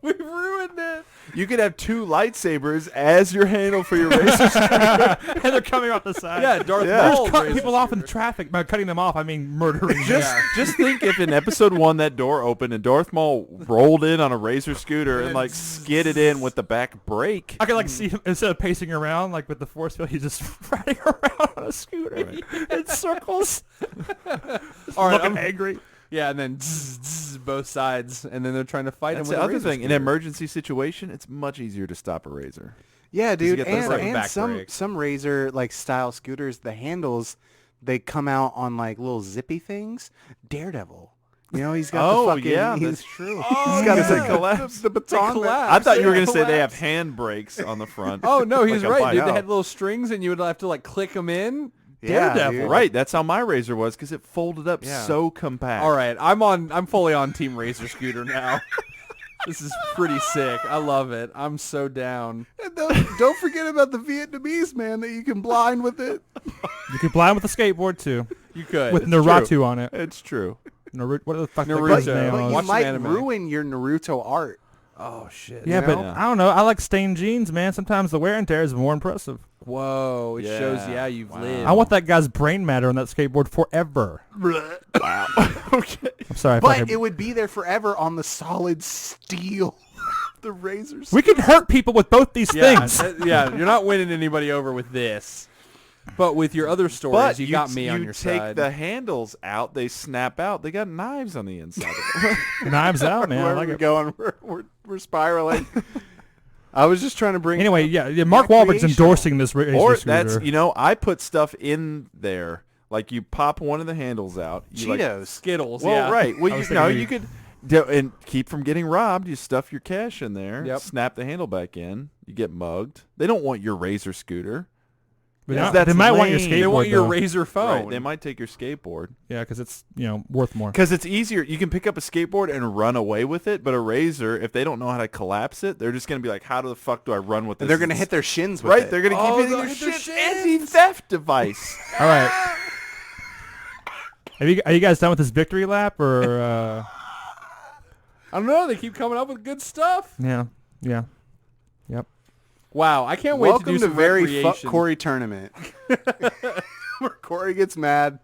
We've ruined it. You could have 2 lightsabers as your handle for your Razor scooter. And they're coming off the side. Yeah, Darth Yeah. Maul. Just cutting raised people the off in scooter. traffic. By cutting them off, I mean murdering them. Just think if in episode 1 that door opened and Darth Maul rolled in on a Razor scooter and like skidded in with the back brake. I could like see him instead of pacing around like with the force field, he's just riding around on a scooter in circles. All right, looking I'm angry. Yeah, and then zzz, zzz, both sides, and then they're trying to fight That's him with the a other razor thing. In an scooter. emergency situation, it's much easier to stop a Razor. Yeah, you dude, get those, and, like, and back some brakes. Razor like style scooters, the handles they come out on like little zippy things. Daredevil, you know, he's got the fucking. yeah, he's that's true. he's got Because the, they collapse. the baton. collapse. I thought you were Yeah, going to say they have collapse. hand brakes on the front. Oh no, he's Like a right, dude. bike. They had little strings, and you would have to like click them in. Yeah, Daredevil. dude. Right, that's how my Razor was because it folded up Yeah. so compact. All right, I'm fully on Team Razor Scooter now. This is pretty sick. I love it. I'm so down. And don't forget about the Vietnamese man that you can blind with it. You could blind with a skateboard too, You could. with Naruto on it. It's true. Naruto. What the fuck? Naruto. That guy's name But was? you Watch some might anime. ruin your Naruto art. Oh shit. Yeah, you but know? I don't know. I like stained jeans, man. Sometimes the wear and tear is more impressive. Whoa. It shows. Yeah. Yeah, you've Wow. lived. I want that guy's brain matter on that skateboard forever. Wow. Okay. I'm sorry. I But fucking- it would be there forever on the solid steel. The razors. we could hurt people with both these things. Yeah, you're not winning anybody over with this. But with your other stories, But you got me on your take side. the handles out, they snap out. They got knives on the inside of them. Knives out, man. I Where like we're it. going, we're spiraling. I was just trying to bring. Anyway, yeah, Mark Wahlberg's Recreational. endorsing this razor Or scooter. that's, I put stuff in there. Like you pop one of the handles out. You Cheetos. Skittles. Well, yeah. right. Well, I was you know, thinking you could and keep from getting robbed. You stuff your cash in there. Yep. Snap the handle back in. You get mugged. They don't want your razor scooter. But Yeah, they that's might want your lame. skateboard. They want your though. razor phone. Right. They might take your skateboard. Yeah, because it's worth more. Because it's easier. You can pick up a skateboard and run away with it, but a razor, if they don't know how to collapse it, they're just going to be like, how the fuck do I run with this? They're gonna hit their shins with Right. it. They're going to keep Oh, hitting they'll their hit their shit. shins. Anti-theft device. All right. Are you guys done with this victory lap or? I don't know. They keep coming up with good stuff. Yeah. Wow. I can't wait Welcome to do some very fuck recreation. Corey tournament, where Corey gets mad,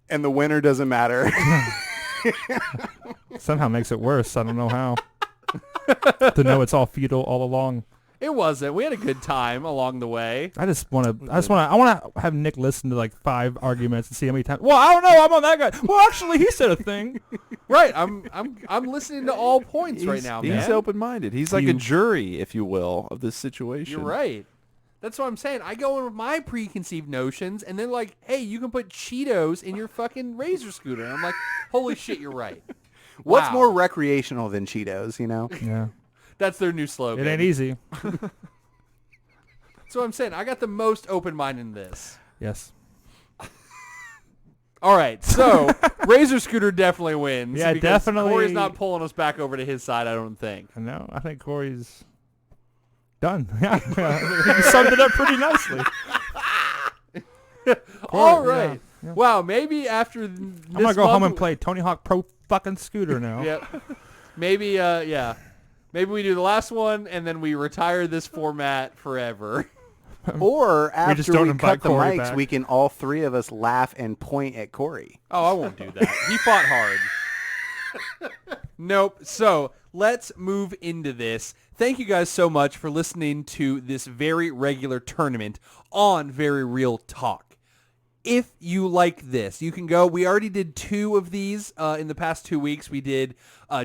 and the winner doesn't matter. Somehow makes it worse. I don't know how. To know it's all feudal all along. It wasn't. We had a good time along the way. I want to have Nick listen to like 5 arguments and see how many times. Well, I don't know. I'm on that guy. Well, actually, he said a thing. Right. I'm listening to all points right now, He's man. open-minded. He's like a jury, if you will, of this situation. You're right. That's what I'm saying. I go in with my preconceived notions, and they're like, hey, you can put Cheetos in your fucking razor scooter. And I'm like, holy shit, you're right. What's Wow. more recreational than Cheetos? Yeah. That's their new slogan. It ain't easy. That's what I'm saying. I got the most open mind in this. Yes. All right, so razor scooter definitely wins. Yeah, because definitely. Corey's not pulling us back over to his side, I don't think. No, I think Corey's done. Yeah. You summed it up pretty nicely. All right. yeah. Wow, maybe after this I'm going to go home and play Tony Hawk Pro fucking scooter now. Yep. Maybe, yeah. Maybe we do the last one, and then we retire this format forever. Or We just after don't we invite cut the Corey mics, back. we can all 3 of us laugh and point at Corey. Oh, I won't do that. He fought hard. Nope. So let's move into this. Thank you guys so much for listening to this very regular tournament on Very Real Talk. If you like this, you can go. We already did 2 of these in the past 2 weeks. We did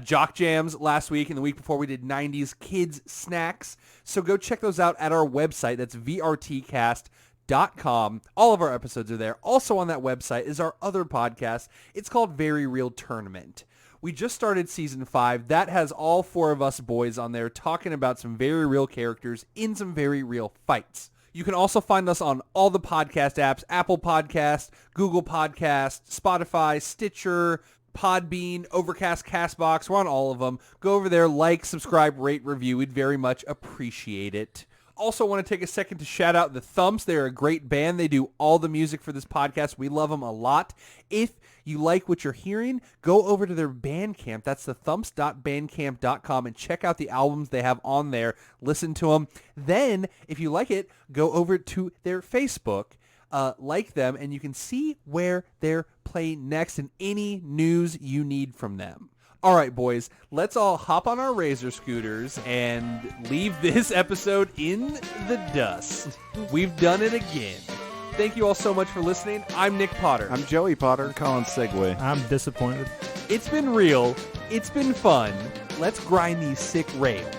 Jock Jams last week, and the week before we did 90s Kids Snacks. So go check those out at our website. That's vrtcast.com. All of our episodes are there. Also on that website is our other podcast. It's called Very Real Tournament. We just started season 5. That has all 4 of us boys on there talking about some very real characters in some very real fights. You can also find us on all the podcast apps, Apple Podcast, Google Podcast, Spotify, Stitcher, Podbean, Overcast, CastBox. We're on all of them. Go over there, like, subscribe, rate, review. We'd very much appreciate it. Also want to take a second to shout out the Thumps. They're a great band. They do all the music for this podcast. We love them a lot. If you like what you're hearing, go over to their Bandcamp. That's the thumps.bandcamp.com and check out the albums they have on there. Listen to them. Then, if you like it, go over to their Facebook, like them, and you can see where they're playing next and any news you need from them. All right, boys, let's all hop on our razor scooters and leave this episode in the dust. We've done it again. Thank you all so much for listening. I'm Nick Potter. I'm Joey Potter. Collin Segway. I'm disappointed. It's been real. It's been fun. Let's grind these sick rails.